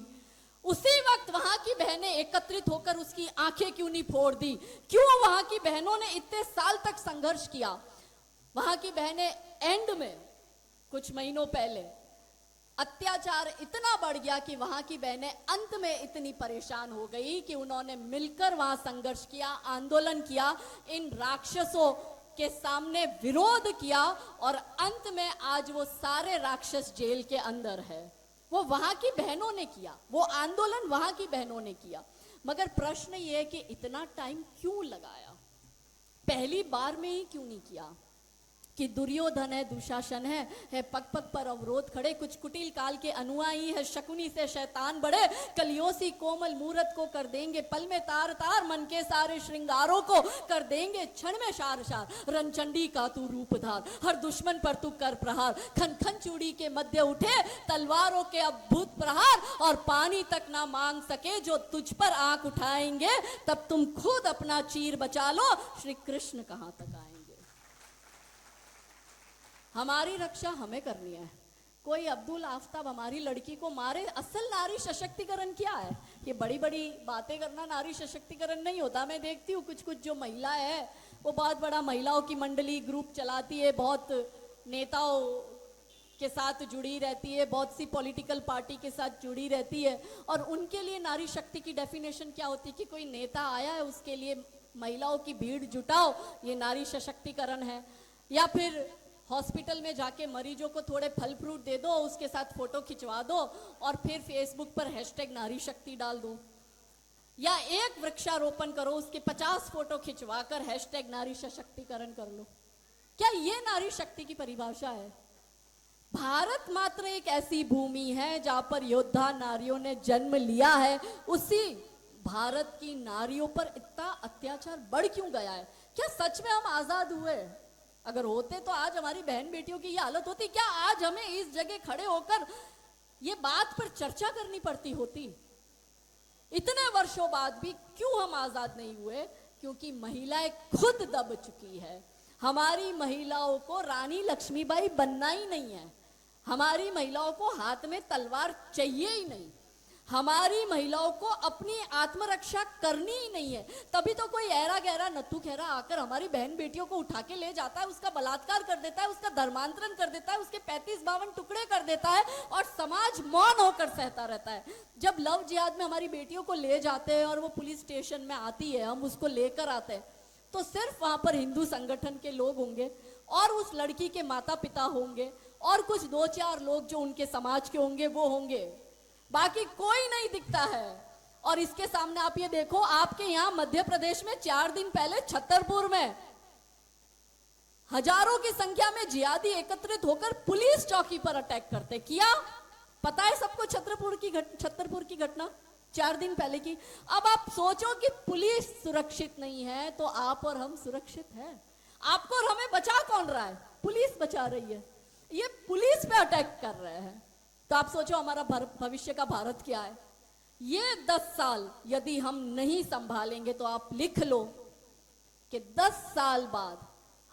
उसी वक्त वहां की बहनें एकत्रित होकर उसकी आंखें क्यों नहीं फोड़ दी? क्यों वहां की बहनों ने इतने साल तक संघर्ष किया? वहां की बहनें एंड में कुछ महीनों पहले अत्याचार इतना बढ़ गया कि वहां की बहनें अंत में इतनी परेशान हो गई कि उन्होंने मिलकर वहां संघर्ष किया, आंदोलन किया, इन राक्षसों के सामने विरोध किया, और अंत में आज वो सारे राक्षस जेल के अंदर है। वो वहां की बहनों ने किया, वो आंदोलन वहां की बहनों ने किया। मगर प्रश्न ये है कि इतना टाइम क्यों लगाया? पहली बार में ही क्यों नहीं किया? कि दुर्योधन है, दुशासन है पग पग पर अवरोध खड़े, कुछ कुटिल काल के अनुयायी है, शकुनी से शैतान बड़े, कलियोसी कोमल मूरत को कर देंगे पल में तार तार, मन के सारे श्रृंगारों को कर देंगे क्षण में शार शार। रणचंडी का तू रूप धार, हर दुश्मन पर तू कर प्रहार, खन खन चूड़ी के मध्य उठे तलवारों के अद्भुत प्रहार, और पानी तक ना मांग सके जो तुझ पर आंख उठाएंगे, तब तुम खुद अपना चीर बचा लो, श्री कृष्ण कहां तक आएंगे? हमारी रक्षा हमें करनी है। कोई अब्दुल आफ्ताब हमारी लड़की को मारे, असल नारी सशक्तिकरण क्या है? ये बड़ी बड़ी बातें करना नारी सशक्तिकरण नहीं होता। मैं देखती हूँ कुछ जो महिला है वो बहुत बड़ा महिलाओं की मंडली ग्रुप चलाती है, बहुत नेताओं के साथ जुड़ी रहती है, बहुत सी पॉलिटिकल पार्टी के साथ जुड़ी रहती है, और उनके लिए नारी शक्ति की डेफिनेशन क्या होती है कि कोई नेता आया है उसके लिए महिलाओं की भीड़ जुटाओ, ये नारी सशक्तिकरण है। या फिर हॉस्पिटल में जाके मरीजों को थोड़े फल फ्रूट दे दो, उसके साथ फोटो खिंचवा दो, और फिर फेसबुक पर हैशटैग नारी शक्ति डाल दो। या एक वृक्षारोपण करो, उसके 50 फोटो खिंचवा कर हैशटैग नारी सशक्तिकरण कर लो। क्या ये नारी शक्ति की परिभाषा है? भारत मात्र एक ऐसी भूमि है जहां पर योद्धा नारियों ने जन्म लिया है। उसी भारत की नारियों पर इतना अत्याचार बढ़ क्यों गया है? क्या सच में हम आजाद हुए? अगर होते तो आज हमारी बहन बेटियों की ये हालत होती? क्या आज हमें इस जगह खड़े होकर ये बात पर चर्चा करनी पड़ती होती? इतने वर्षों बाद भी क्यों हम आजाद नहीं हुए? क्योंकि महिलाएं खुद दब चुकी है। हमारी महिलाओं को रानी लक्ष्मीबाई बनना ही नहीं है। हमारी महिलाओं को हाथ में तलवार चाहिए ही नहीं। हमारी महिलाओं को अपनी आत्मरक्षा करनी ही नहीं है। तभी तो कोई ऐरा गहरा नत्थू खैरा आकर हमारी बहन बेटियों को उठा के ले जाता है, उसका बलात्कार कर देता है, उसका धर्मांतरण कर देता है, उसके 35-52 टुकड़े कर देता है और समाज मौन होकर सहता रहता है। जब लव जिहाद में हमारी बेटियों को ले जाते हैं और वो पुलिस स्टेशन में आती है, हम उसको लेकर आते हैं, तो सिर्फ वहां पर हिंदू संगठन के लोग होंगे और उस लड़की के माता पिता होंगे और कुछ 2-4 लोग जो उनके समाज के होंगे वो होंगे, बाकी कोई नहीं दिखता है। और इसके सामने आप ये देखो, आपके यहां मध्य प्रदेश में 4 दिन पहले छतरपुर में हजारों की संख्या में जिहादी एकत्रित होकर पुलिस चौकी पर अटैक करते किया। पता है सबको छतरपुर की घटना 4 दिन पहले की। अब आप सोचो कि पुलिस सुरक्षित नहीं है तो आप और हम सुरक्षित हैं? आपको और हमें बचा कौन रहा है? पुलिस बचा रही है। ये पुलिस पे अटैक कर रहे हैं। तो आप सोचो हमारा भविष्य का भारत क्या है। ये 10 साल यदि हम नहीं संभालेंगे तो आप लिख लो कि 10 साल बाद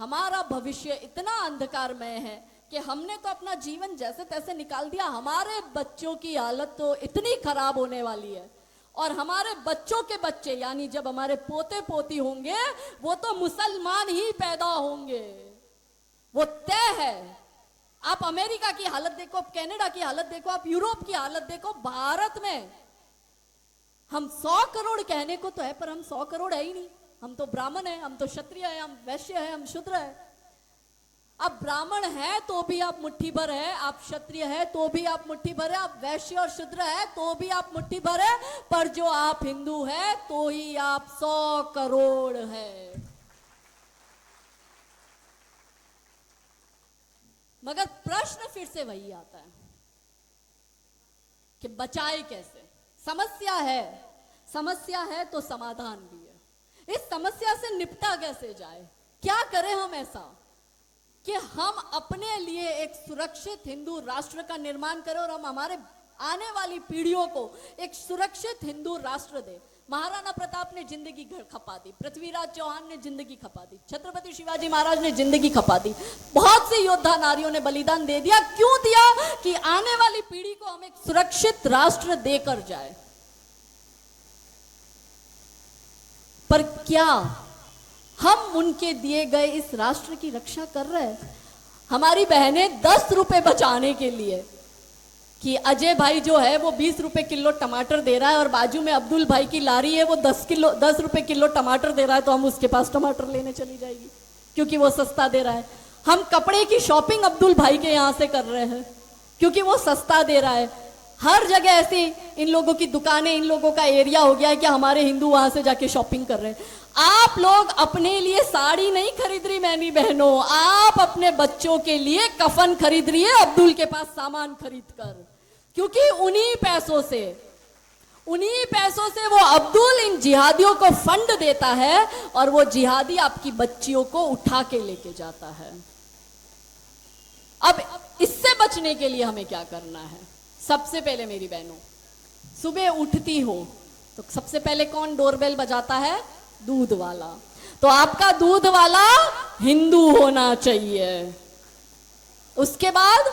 हमारा भविष्य इतना अंधकारमय है कि हमने तो अपना जीवन जैसे तैसे निकाल दिया, हमारे बच्चों की हालत तो इतनी खराब होने वाली है। और हमारे बच्चों के बच्चे यानी जब हमारे पोते पोती होंगे वो तो मुसलमान ही पैदा होंगे, वो तय है। आप अमेरिका की हालत देखो, आप कनाडा की हालत देखो, आप यूरोप की हालत देखो। भारत में हम 100 करोड़ कहने को तो है पर हम 100 करोड़ है ही नहीं। हम तो ब्राह्मण है, हम तो क्षत्रिय है, हम वैश्य है, हम शूद्र है। अब ब्राह्मण है तो भी आप मुट्ठी भर है, आप क्षत्रिय है तो भी आप मुट्ठी भर है, आप वैश्य और शूद्र है तो भी आप मुट्ठी भर है, पर जो आप हिंदू है तो ही आप 100 करोड़ है। मगर प्रश्न फिर से वही आता है कि बचाए कैसे? समस्या है तो समाधान भी है। इस समस्या से निपटा कैसे जाए? क्या करें हम ऐसा कि हम अपने लिए एक सुरक्षित हिंदू राष्ट्र का निर्माण करें और हम हमारे आने वाली पीढ़ियों को एक सुरक्षित हिंदू राष्ट्र दें। महाराणा प्रताप ने जिंदगी खपा दी, पृथ्वीराज चौहान ने जिंदगी खपा दी, छत्रपति शिवाजी महाराज ने जिंदगी खपा दी, बहुत से योद्धा नारियों ने बलिदान दे दिया। क्यों दिया? कि आने वाली पीढ़ी को हम एक सुरक्षित राष्ट्र देकर जाए। पर क्या हम उनके दिए गए इस राष्ट्र की रक्षा कर रहे हैं? हमारी बहनें 10 रुपए बचाने के लिए कि अजय भाई जो है वो 20 रुपए किलो टमाटर दे रहा है और बाजू में अब्दुल भाई की लारी है वो 10 रुपए किलो टमाटर दे रहा है, तो हम उसके पास टमाटर लेने चली जाएगी क्योंकि वो सस्ता दे रहा है। हम कपड़े की शॉपिंग अब्दुल भाई के यहां से कर रहे हैं क्योंकि वो सस्ता दे रहा है। हर जगह ऐसी इन लोगों की दुकानें, इन लोगों का एरिया हो गया है कि हमारे हिंदू वहां से जाके शॉपिंग कर रहे हैं। आप लोग अपने लिए साड़ी नहीं खरीद रही मेरी बहनों, आप अपने बच्चों के लिए कफन खरीद रही है अब्दुल के पास सामान खरीद कर, क्योंकि उन्हीं पैसों से वो अब्दुल इन जिहादियों को फंड देता है और वो जिहादी आपकी बच्चियों को उठा के लेके जाता है। अब इससे बचने के लिए हमें क्या करना है? सबसे पहले मेरी बहनों, सुबह उठती हो तो सबसे पहले कौन डोरबेल बजाता है? दूध वाला। तो आपका दूध वाला हिंदू होना चाहिए। उसके बाद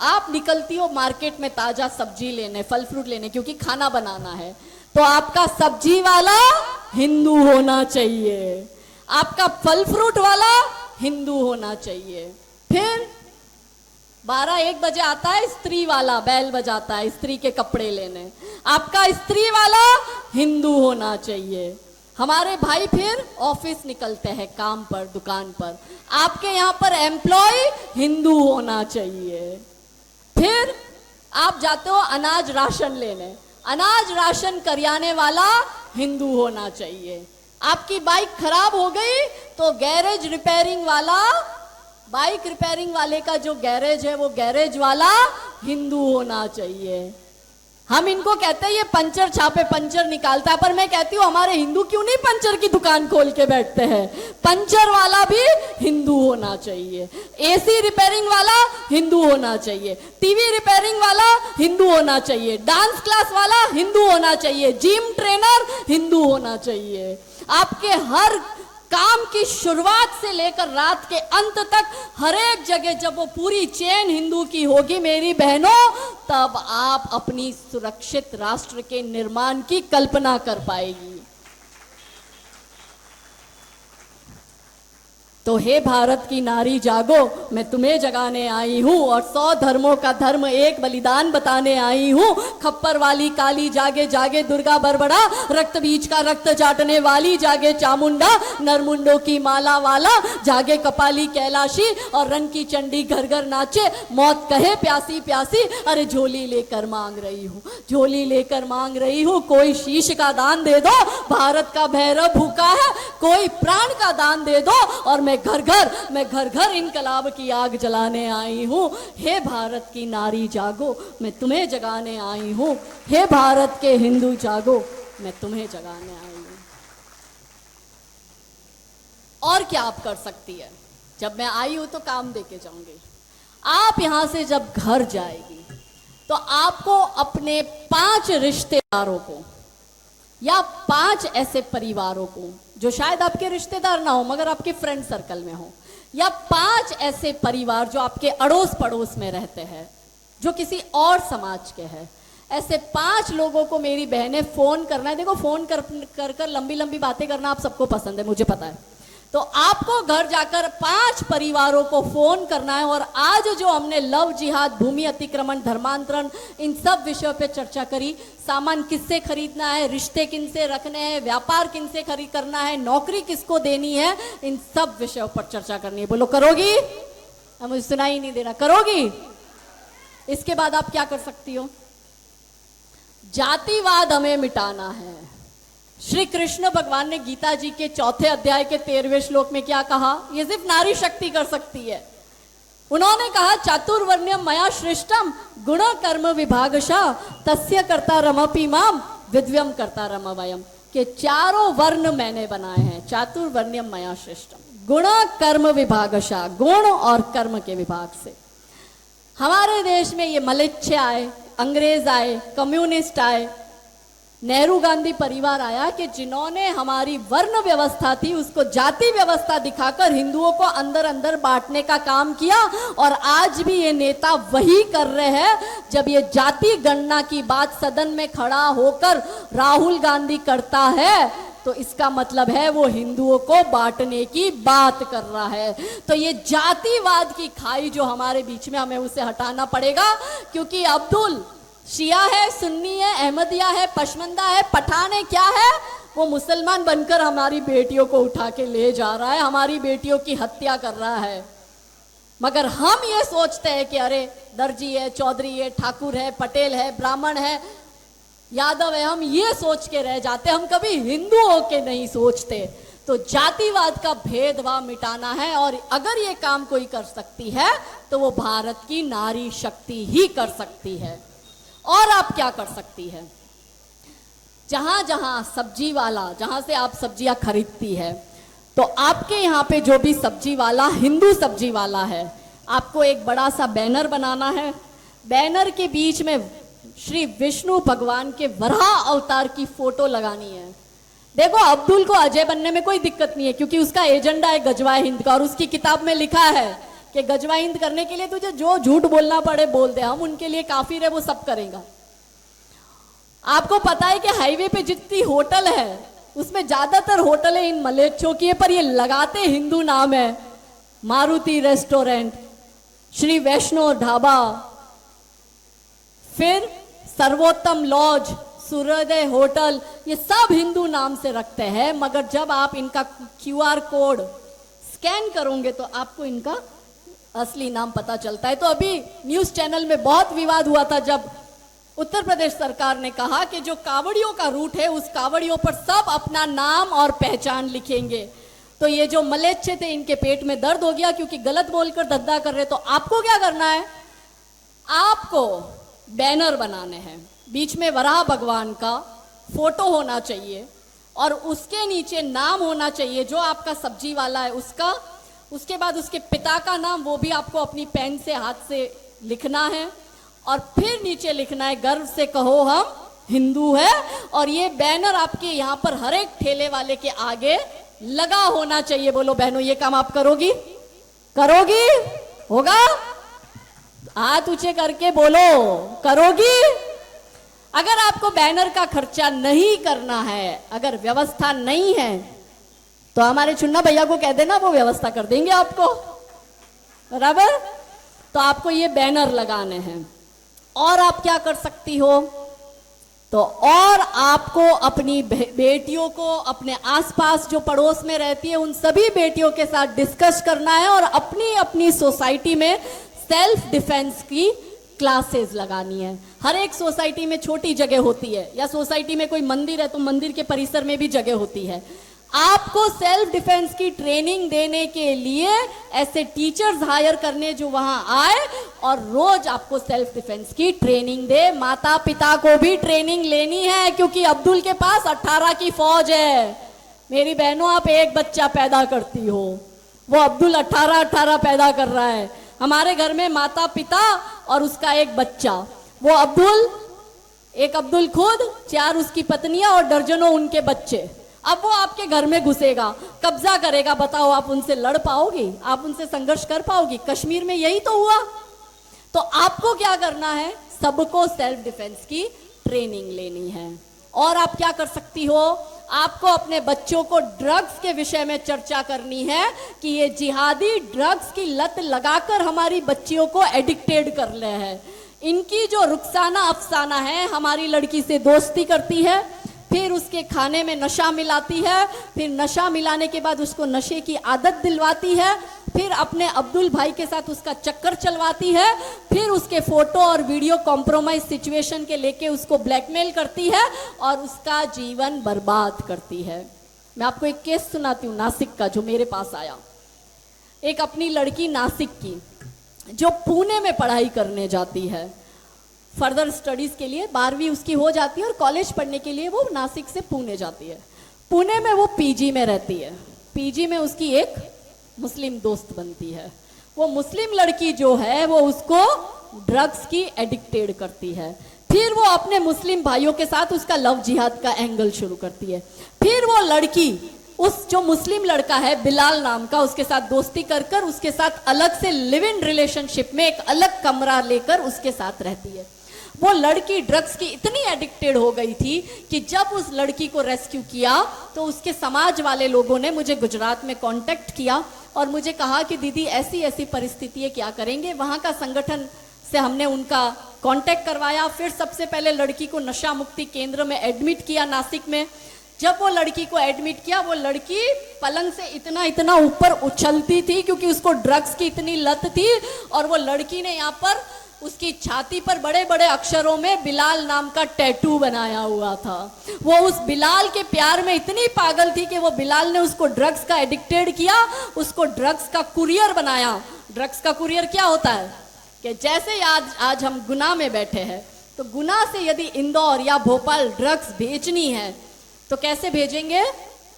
आप निकलती हो मार्केट में ताजा सब्जी लेने, फल फ्रूट लेने, क्योंकि खाना बनाना है, तो आपका सब्जी वाला हिंदू होना चाहिए, आपका फल फ्रूट वाला हिंदू होना चाहिए। फिर 12-1 बजे आता है स्त्री वाला, बैल बजाता है स्त्री के कपड़े लेने, आपका स्त्री वाला हिंदू होना चाहिए। हमारे भाई फिर ऑफिस निकलते हैं काम पर, दुकान पर, आपके यहाँ पर एम्प्लॉय हिंदू होना चाहिए। फिर आप जाते हो अनाज राशन लेने, अनाज राशन करियाने वाला हिंदू होना चाहिए। आपकी बाइक खराब हो गई तो गैरेज रिपेयरिंग वाला, बाइक रिपेयरिंग वाले का जो गैरेज है वो गैरेज वाला हिंदू होना चाहिए। हम इनको कहते हैं ये पंचर छापे, पंचर निकालता है, पर मैं कहती हूँ हमारे हिंदू क्यों नहीं पंचर की दुकान खोल के बैठते हैं? पंचर वाला भी हिंदू होना चाहिए, एसी रिपेयरिंग वाला हिंदू होना चाहिए, टीवी रिपेयरिंग वाला हिंदू होना चाहिए, डांस क्लास वाला हिंदू होना चाहिए, जिम ट्रेनर हिंदू होना चाहिए। आपके हर काम की शुरुआत से लेकर रात के अंत तक हर एक जगह जब वो पूरी चेन हिंदू की होगी मेरी बहनों, तब आप अपनी सुरक्षित राष्ट्र के निर्माण की कल्पना कर पाएगी। तो हे भारत की नारी जागो, मैं तुम्हें जगाने आई हूँ और 100 धर्मों का धर्म एक बलिदान बताने आई हूँ। खप्पर वाली काली जागे जागे दुर्गा बरबड़ा, रक्त बीज का रक्त चाटने वाली जागे चामुंडा, नरमुंडों की माला वाला जागे कपाली कैलाशी, और रन की चंडी घर घर नाचे, मौत कहे प्यासी प्यासी, अरे झोली लेकर मांग रही हूँ, झोली लेकर मांग रही हूँ, कोई शीश का दान दे दो, भारत का भैरव भूखा है, कोई प्राण का दान दे दो, और मैं घर घर इनकलाब की आग जलाने आई हूँ। हे भारत की नारी जागो, मैं तुम्हें जगाने आई हूँ। हे भारत के हिंदू जागो, मैं तुम्हें जगाने आई हूँ। और क्या आप कर सकती है? जब मैं आई हूँ तो काम देके जाऊंगी। आप यहां से जब घर जाएगी तो आपको अपने 5 रिश्तेदारों को या 5 ऐसे परिवारों को जो शायद आपके रिश्तेदार ना हो मगर आपके फ्रेंड सर्कल में हो, या 5 ऐसे परिवार जो आपके अड़ोस पड़ोस में रहते हैं जो किसी और समाज के हैं, ऐसे 5 लोगों को मेरी बहनें फोन करना है। देखो फोन कर लंबी लंबी बातें करना आप सबको पसंद है, मुझे पता है। तो आपको घर जाकर 5 परिवारों को फोन करना है। और आज जो हमने लव जिहाद, भूमि अतिक्रमण, धर्मांतरण, इन सब विषयों पे चर्चा करी, सामान किससे खरीदना है, रिश्ते किनसे रखने हैं, व्यापार किनसे खरीद करना है, नौकरी किसको देनी है, इन सब विषयों पर चर्चा करनी है। बोलो करोगी? मुझे सुनाई नहीं दे रहा, करोगी? इसके बाद आप क्या कर सकती हो? जातिवाद हमें मिटाना है। श्री कृष्ण भगवान ने गीता जी के 4 अध्याय के 13वें श्लोक में क्या कहा? ये सिर्फ नारी शक्ति कर सकती है। उन्होंने कहा चातुर्वर्ण्यम मया श्रेष्ठम गुण कर्म विभागशः तस्य कर्ता रमपि माम विद्व्यम कर्ता रमवयम, के 4 वर्ण मैंने बनाए हैं। चातुर्वर्ण्यम मया श्रेष्ठम, गुण कर्म विभागशः, गुण और कर्म के विभाग से। हमारे देश में ये मलेच्छ आए, अंग्रेज आए, कम्युनिस्ट आए, नेहरू गांधी परिवार आया कि जिन्होंने हमारी वर्ण व्यवस्था थी उसको जाति व्यवस्था दिखाकर हिंदुओं को अंदर अंदर बांटने का काम किया। और आज भी ये नेता वही कर रहे हैं। जब ये जाति गणना की बात सदन में खड़ा होकर राहुल गांधी करता है तो इसका मतलब है वो हिंदुओं को बांटने की बात कर रहा है। तो ये जातिवाद की खाई जो हमारे बीच में, हमें उसे हटाना पड़ेगा। क्योंकि अब्दुल शिया है, सुन्नी है, अहमदिया है, पशमंदा है, पठान है, क्या है? वो मुसलमान बनकर हमारी बेटियों को उठा के ले जा रहा है, हमारी बेटियों की हत्या कर रहा है। मगर हम ये सोचते हैं कि अरे दर्जी है, चौधरी है, ठाकुर है, पटेल है, ब्राह्मण है, यादव है, हम ये सोच के रह जाते, हम कभी हिंदू होके नहीं सोचते। तो जातिवाद का भेदभाव मिटाना है। और अगर ये काम कोई कर सकती है तो वो भारत की नारी शक्ति ही कर सकती है। और आप क्या कर सकती है? जहां जहां सब्जी वाला, जहां से आप सब्जियां खरीदती है, तो आपके यहाँ पे जो भी सब्जी वाला हिंदू सब्जी वाला है, आपको एक बड़ा सा बैनर बनाना है। बैनर के बीच में श्री विष्णु भगवान के वराह अवतार की फोटो लगानी है। देखो अब्दुल को अजय बनने में कोई दिक्कत नहीं है क्योंकि उसका एजेंडा है गजवा हिंद का, और उसकी किताब में लिखा है कि गजवा हिंद करने के लिए तुझे जो झूठ बोलना पड़े बोल दे, हम उनके लिए काफिर है, वो सब करेगा। आपको पता है कि हाईवे पे जितनी होटल है उसमें ज्यादातर होटल है इन मलेच्छों की है, पर ये लगाते हिंदू नाम है। मारुति रेस्टोरेंट, श्री वैष्णो ढाबा, फिर सर्वोत्तम लॉज, सूर्योदय होटल, ये सब हिंदू नाम से रखते हैं। मगर जब आप इनका QR कोड स्कैन करोगे तो आपको इनका असली नाम पता चलता है। तो अभी न्यूज चैनल में बहुत विवाद हुआ था जब उत्तर प्रदेश सरकार ने कहा कि जो कावड़ियों का रूट है उस कावड़ियों पर सब अपना नाम और पहचान लिखेंगे। तो ये जो मलेच्छ थे इनके पेट में दर्द हो गया क्योंकि गलत बोलकर धंधा कर रहे। तो आपको क्या करना है? आपको बैनर बनाने हैं, बीच में वराह भगवान का फोटो होना चाहिए और उसके नीचे नाम होना चाहिए जो आपका सब्जी वाला है उसका। उसके बाद उसके पिता का नाम, वो भी आपको अपनी पेन से हाथ से लिखना है। और फिर नीचे लिखना है गर्व से कहो हम हिंदू है। और ये बैनर आपके यहाँ पर हर एक ठेले वाले के आगे लगा होना चाहिए। बोलो बहनों, ये काम आप करोगी? करोगी? होगा? हाथ ऊंचे करके बोलो, करोगी? अगर आपको बैनर का खर्चा नहीं करना है, अगर व्यवस्था नहीं है, तो हमारे चुन्ना भैया को कह देना, वो व्यवस्था कर देंगे आपको, बराबर? तो आपको ये बैनर लगाने हैं। और आप क्या कर सकती हो? तो और आपको अपनी बेटियों को, अपने आसपास जो पड़ोस में रहती है, उन सभी बेटियों के साथ डिस्कस करना है और अपनी अपनी सोसाइटी में सेल्फ डिफेंस की क्लासेस लगानी है। हर एक सोसाइटी में छोटी जगह होती है, या सोसाइटी में कोई मंदिर है तो मंदिर के परिसर में भी जगह होती है। आपको सेल्फ डिफेंस की ट्रेनिंग देने के लिए ऐसे टीचर्स हायर करने जो वहां आए और रोज आपको सेल्फ डिफेंस की ट्रेनिंग दे। माता पिता को भी ट्रेनिंग लेनी है, क्योंकि अब्दुल के पास 18 की फौज है। मेरी बहनों, आप एक बच्चा पैदा करती हो, वो अब्दुल 18 पैदा कर रहा है। हमारे घर में माता पिता और उसका एक बच्चा, वो अब्दुल, एक अब्दुल खुद, 4 उसकी पत्नियां और दर्जनों उनके बच्चे। अब वो आपके घर में घुसेगा, कब्जा करेगा, बताओ आप उनसे लड़ पाओगी? आप उनसे संघर्ष कर पाओगी? कश्मीर में यही तो हुआ। तो आपको क्या करना है? सबको सेल्फ डिफेंस की ट्रेनिंग लेनी है। और आप क्या कर सकती हो? आपको अपने बच्चों को ड्रग्स के विषय में चर्चा करनी है कि ये जिहादी ड्रग्स की लत लगाकर हमारी बच्चियों को एडिक्टेड कर ले हैं। इनकी जो रुखसाना अफसाना है, हमारी लड़की से दोस्ती करती है, फिर उसके खाने में नशा मिलाती है, फिर नशा मिलाने के बाद उसको नशे की आदत दिलवाती है, फिर अपने अब्दुल भाई के साथ उसका चक्कर चलवाती है, फिर उसके फोटो और वीडियो कॉम्प्रोमाइज सिचुएशन के लेके उसको ब्लैकमेल करती है और उसका जीवन बर्बाद करती है। मैं आपको एक केस सुनाती हूँ नासिक का, जो मेरे पास आया। एक अपनी लड़की नासिक की, जो पुणे में पढ़ाई करने जाती है फर्दर स्टडीज के लिए, 12वीं उसकी हो जाती है और कॉलेज पढ़ने के लिए वो नासिक से पुणे जाती है। पुणे में वो पीजी में रहती है। पीजी में उसकी एक मुस्लिम दोस्त बनती है। वो मुस्लिम लड़की जो है वो उसको ड्रग्स की एडिक्टेड करती है। फिर वो अपने मुस्लिम भाइयों के साथ उसका लव जिहाद का एंगल शुरू करती है। फिर वो लड़की उस जो मुस्लिम लड़का है बिलाल नाम का, उसके साथ दोस्ती कर उसके साथ अलग से लिव इन रिलेशनशिप में एक अलग कमरा लेकर उसके साथ रहती है। वो लड़की ड्रग्स की इतनी एडिक्टेड हो गई थी कि जब उस लड़की को रेस्क्यू किया तो उसके समाज वाले लोगों ने मुझे गुजरात में कांटेक्ट किया और मुझे कहा कि दीदी ऐसी ऐसी परिस्थिति है, क्या करेंगे? वहाँ का संगठन से हमने उनका कांटेक्ट करवाया। फिर सबसे पहले लड़की को नशा मुक्ति केंद्र में एडमिट किया नासिक में। जब वो लड़की को एडमिट किया, वो लड़की पलंग से इतना इतना ऊपर उछलती थी क्योंकि उसको ड्रग्स की इतनी लत थी। और वो लड़की ने यहाँ पर उसकी छाती पर बड़े बड़े अक्षरों में बिलाल नाम का टैटू बनाया हुआ था। वो उस बिलाल के प्यार में इतनी पागल थी कि वो बिलाल ने उसको ड्रग्स का एडिक्टेड किया, उसको ड्रग्स का कुरियर बनाया। ड्रग्स का कुरियर क्या होता है कि जैसे आज हम गुना में बैठे हैं, तो गुना से यदि इंदौर या भोपाल ड्रग्स भेजनी है तो कैसे भेजेंगे?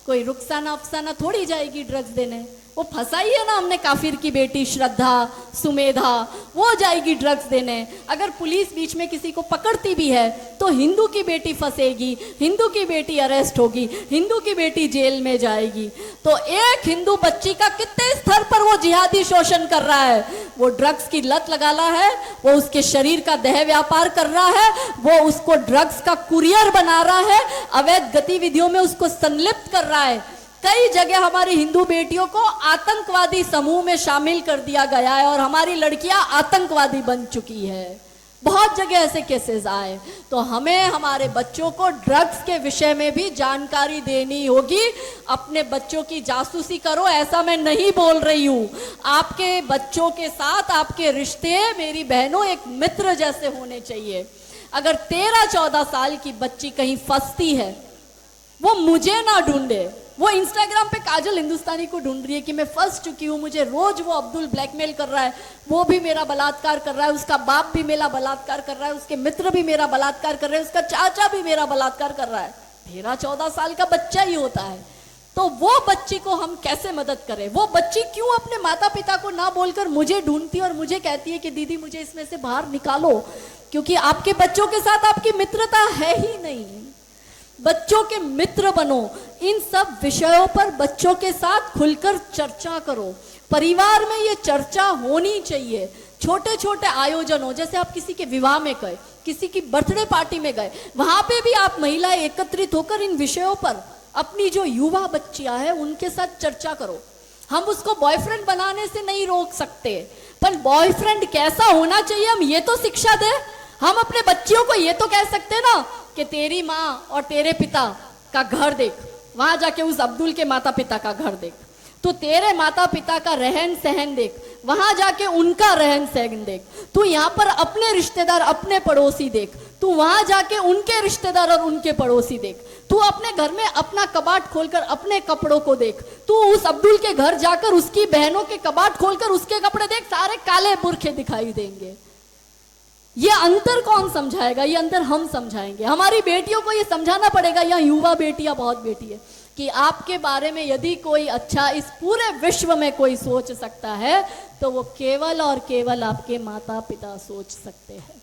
कोई रुखसाना अफसाना थोड़ी जाएगी ड्रग्स देने। वो फंसाई है ना हमने काफिर की बेटी श्रद्धा, सुमेधा, वो जाएगी ड्रग्स देने। अगर पुलिस बीच में किसी को पकड़ती भी है तो हिंदू की बेटी फंसेगी, हिंदू की बेटी अरेस्ट होगी, हिंदू की बेटी जेल में जाएगी। तो एक हिंदू बच्ची का कितने स्तर पर वो जिहादी शोषण कर रहा है। वो ड्रग्स की लत लगाना है, वो उसके शरीर का देह व्यापार कर रहा है, वो उसको ड्रग्स का कुरियर बना रहा है, अवैध गतिविधियों में उसको संलिप्त कर रहा है। कई जगह हमारी हिंदू बेटियों को आतंकवादी समूह में शामिल कर दिया गया है और हमारी लड़कियां आतंकवादी बन चुकी है। बहुत जगह ऐसे केसेस आए। तो हमें हमारे बच्चों को ड्रग्स के विषय में भी जानकारी देनी होगी। अपने बच्चों की जासूसी करो, ऐसा मैं नहीं बोल रही हूं। आपके बच्चों के साथ आपके रिश्ते मेरी बहनों एक मित्र जैसे होने चाहिए। अगर 13-14 साल की बच्ची कहीं फंसती है, वो मुझे ना ढूंढे, वो इंस्टाग्राम पे काजल हिंदुस्तानी को ढूंढ रही है कि मैं फंस चुकी हूँ, मुझे रोज वो अब्दुल ब्लैकमेल कर रहा है, वो भी मेरा बलात्कार कर रहा है, उसका बाप भी मेरा बलात्कार कर रहा है, उसके मित्र भी मेरा बलात्कार कर रहे हैं, उसका चाचा भी मेरा बलात्कार कर रहा है। 13-14 साल का बच्चा ही होता है। तो वो बच्ची को हम कैसे मदद करें? वो बच्ची क्यों अपने माता पिता को ना बोलकर मुझे ढूंढती और मुझे कहती है कि दीदी मुझे इसमें से बाहर निकालो? क्योंकि आपके बच्चों के साथ आपकी मित्रता है ही नहीं। बच्चों के मित्र बनो, इन सब विषयों पर बच्चों के साथ खुलकर चर्चा करो। परिवार में ये चर्चा होनी चाहिए। छोटे छोटे आयोजन हो, जैसे आप किसी के विवाह में गए, किसी की बर्थडे पार्टी में गए, वहां पे भी आप महिलाएं एकत्रित होकर इन विषयों पर अपनी जो युवा बच्चियां हैं उनके साथ चर्चा करो। हम उसको बॉयफ्रेंड बनाने से नहीं रोक सकते, पर बॉयफ्रेंड कैसा होना चाहिए हम ये तो शिक्षा दे। हम अपने बच्चियों को ये तो कह सकते हैं ना कि तेरी माँ और तेरे पिता का घर देख, वहां जाके उस अब्दुल के माता पिता का घर देख, तू तेरे माता पिता का रहन सहन देख, वहां जाके उनका रहन सहन देख, तू यहाँ पर अपने रिश्तेदार अपने पड़ोसी देख, तू वहां जाके उनके रिश्तेदार और उनके पड़ोसी देख, तू अपने घर में अपना कबाट खोलकर अपने कपड़ों को देख, तू उस अब्दुल के घर जाकर उसकी बहनों के कबाट खोलकर उसके कपड़े देख, सारे काले बुरखे दिखाई देंगे। ये अंतर कौन समझाएगा? ये अंतर हम समझाएंगे। हमारी बेटियों को ये समझाना पड़ेगा, यहाँ युवा बेटियां बहुत बेटी है, कि आपके बारे में यदि कोई अच्छा इस पूरे विश्व में कोई सोच सकता है तो वो केवल और केवल आपके माता पिता सोच सकते हैं।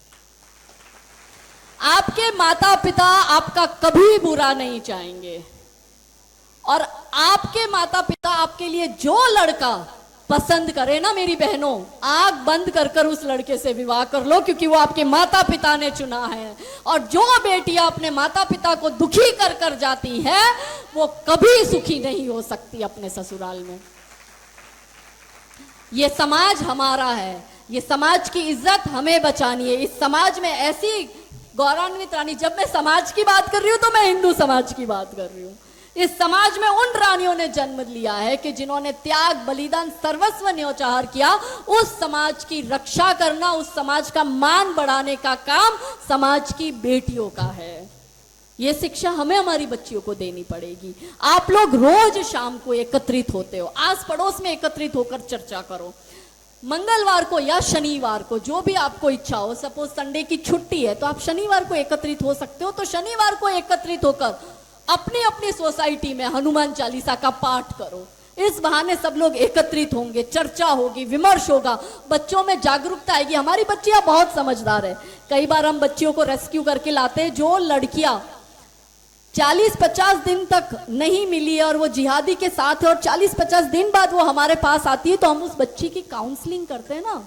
आपके माता पिता आपका कभी बुरा नहीं चाहेंगे, और आपके माता पिता आपके लिए जो लड़का पसंद करे ना, मेरी बहनों, आंख बंद कर कर उस लड़के से विवाह कर लो, क्योंकि वो आपके माता पिता ने चुना है। और जो बेटियां अपने माता पिता को दुखी कर कर जाती है वो कभी सुखी नहीं हो सकती अपने ससुराल में। ये समाज हमारा है, ये समाज की इज्जत हमें बचानी है। इस समाज में ऐसी गौरवान्वित रानी, जब मैं समाज की बात कर रही हूं तो मैं हिंदू समाज की बात कर रही हूं। इस समाज में उन रानियों ने जन्म लिया है कि जिन्होंने त्याग, बलिदान, सर्वस्व न्योछावर किया। उस समाज की रक्षा करना, उस समाज का मान बढ़ाने का काम समाज की बेटियों का है। ये शिक्षा हमें हमारी बच्चियों को देनी पड़ेगी। आप लोग रोज शाम को एकत्रित होते हो, आस पड़ोस में एकत्रित होकर चर्चा करो। मंगलवार को या शनिवार को, जो भी आपको इच्छा हो, सपोज संडे की छुट्टी है तो आप शनिवार को एकत्रित हो सकते हो, तो शनिवार को एकत्रित होकर अपनी अपनी सोसाइटी में हनुमान चालीसा का पाठ करो। इस बहाने सब लोग एकत्रित होंगे, चर्चा होगी, विमर्श होगा, बच्चों में जागरूकता आएगी। हमारी बच्चियां बहुत समझदार है। कई बार हम बच्चियों को रेस्क्यू करके लाते हैं, जो लड़कियां 40-50 दिन तक नहीं मिली है और वो जिहादी के साथ है और 40-50 दिन बाद वो हमारे पास आती है, तो हम उस बच्ची की काउंसलिंग करते हैं ना,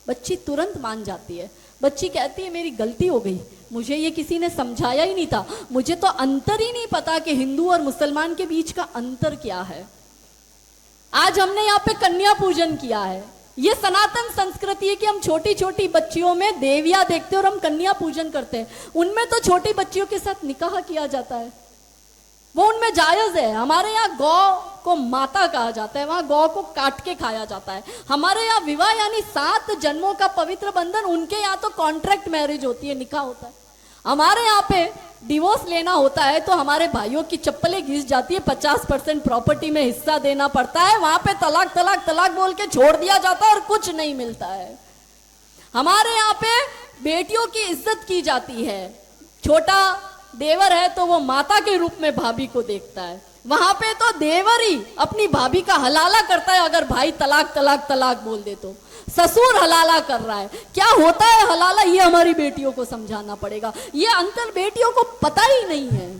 बच्ची तुरंत मान जाती है। बच्ची कहती है मेरी गलती हो गई, मुझे ये किसी ने समझाया ही नहीं था, मुझे तो अंतर ही नहीं पता कि हिंदू और मुसलमान के बीच का अंतर क्या है। आज हमने यहाँ पे कन्या पूजन किया है। ये सनातन संस्कृति है कि हम छोटी छोटी बच्चियों में देवियां देखते हैं और हम कन्या पूजन करते हैं। उनमें तो छोटी बच्चियों के साथ निकाह किया जाता है, वो उनमें जायज है। हमारे यहाँ गौ को माता कहा जाता है, वहां गौ को काट के खाया जाता है। हमारे यहाँ विवाह यानी 7 जन्मों का पवित्र बंधन, उनके यहाँ तो कॉन्ट्रैक्ट मैरिज होती है, निकाह होता है। हमारे यहाँ पे डिवोर्स लेना होता है तो हमारे भाइयों की चप्पलें घिस जाती है, 50% प्रॉपर्टी में हिस्सा देना पड़ता है, वहां पे तलाक तलाक तलाक बोल के छोड़ दिया जाता है और कुछ नहीं मिलता है। हमारे यहाँ पे बेटियों की इज्जत की जाती है। छोटा देवर है तो वो माता के रूप में भाभी को देखता है, वहां पे तो देवर ही अपनी भाभी का हलाला करता है। अगर भाई तलाक तलाक तलाक बोल दे तो ससुर हलाला कर रहा है। क्या होता है हलाला, ये हमारी बेटियों को समझाना पड़ेगा। ये अंतर बेटियों को पता ही नहीं है।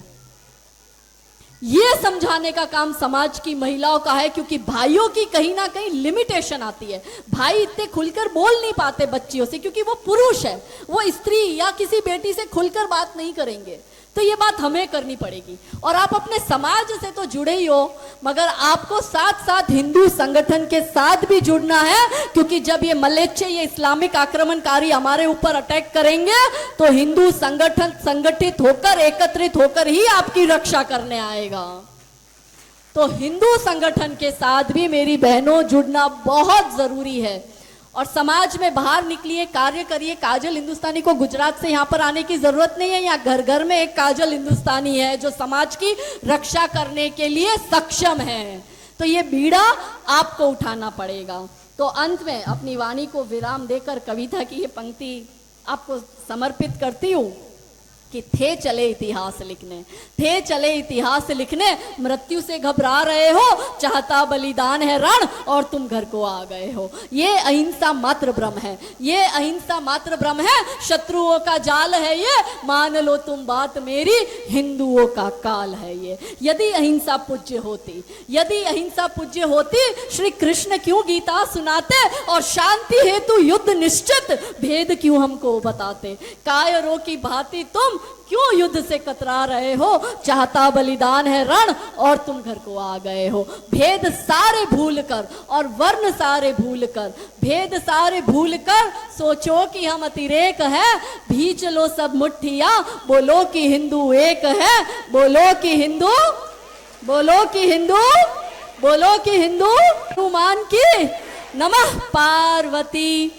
ये समझाने का काम समाज की महिलाओं का है, क्योंकि भाइयों की कहीं ना कहीं लिमिटेशन आती है। भाई इतने खुलकर बोल नहीं पाते बच्चियों से, क्योंकि वो पुरुष है, वो स्त्री या किसी बेटी से खुलकर बात नहीं करेंगे। तो ये बात हमें करनी पड़ेगी। और आप अपने समाज से तो जुड़े ही हो, मगर आपको साथ साथ हिंदू संगठन के साथ भी जुड़ना है, क्योंकि जब ये मलेच्चे, ये इस्लामिक आक्रमणकारी हमारे ऊपर अटैक करेंगे तो हिंदू संगठन संगठित होकर, एकत्रित होकर ही आपकी रक्षा करने आएगा। तो हिंदू संगठन के साथ भी मेरी बहनों जुड़ना बहुत जरूरी है। और समाज में बाहर निकलिए, कार्य करिए। काजल हिंदुस्तानी को गुजरात से यहाँ पर आने की जरूरत नहीं है। यहाँ घर घर में एक काजल हिंदुस्तानी है जो समाज की रक्षा करने के लिए सक्षम है। तो ये बीड़ा आपको उठाना पड़ेगा। तो अंत में अपनी वाणी को विराम देकर कविता की ये पंक्ति आपको समर्पित करती हूँ। कि थे चले इतिहास लिखने, थे चले इतिहास लिखने, मृत्यु से घबरा रहे हो, चाहता बलिदान है रण और तुम घर को आ गए हो। ये अहिंसा मात्र भ्रम है, ये अहिंसा मात्र भ्रम है, शत्रुओं का जाल है ये, मान लो तुम बात मेरी, हिंदुओं का काल है ये। यदि अहिंसा पूज्य होती, यदि अहिंसा पूज्य होती, श्री कृष्ण क्यों गीता सुनाते और शांति हेतु युद्ध निश्चित भेद क्यों हमको बताते। कायरों की भांति तुम क्यों युद्ध से कतरा रहे हो, चाहता बलिदान है रण और तुम घर को आ गए हो। भेद सारे भूल कर और वर्ण सारे भूल कर, भेद सारे भूल कर सोचो कि हम अतिरेक है, भींच लो सब मुट्ठियां, बोलो कि हिंदू एक है, बोलो कि हिंदू, बोलो कि हिंदू, बोलो कि हिंदू हनुमान की नमः पार्वती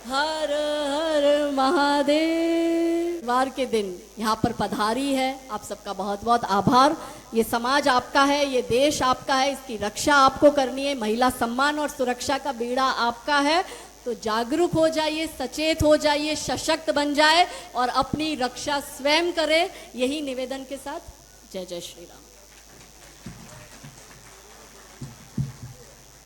हर हर महादेव। वार के दिन यहाँ पर पधारी है, आप सबका बहुत बहुत आभार। ये समाज आपका है, ये देश आपका है, इसकी रक्षा आपको करनी है, महिला सम्मान और सुरक्षा का बीड़ा आपका है। तो जागरूक हो जाइए, सचेत हो जाइए, सशक्त बन जाए और अपनी रक्षा स्वयं करे। यही निवेदन के साथ जय जय श्री राम।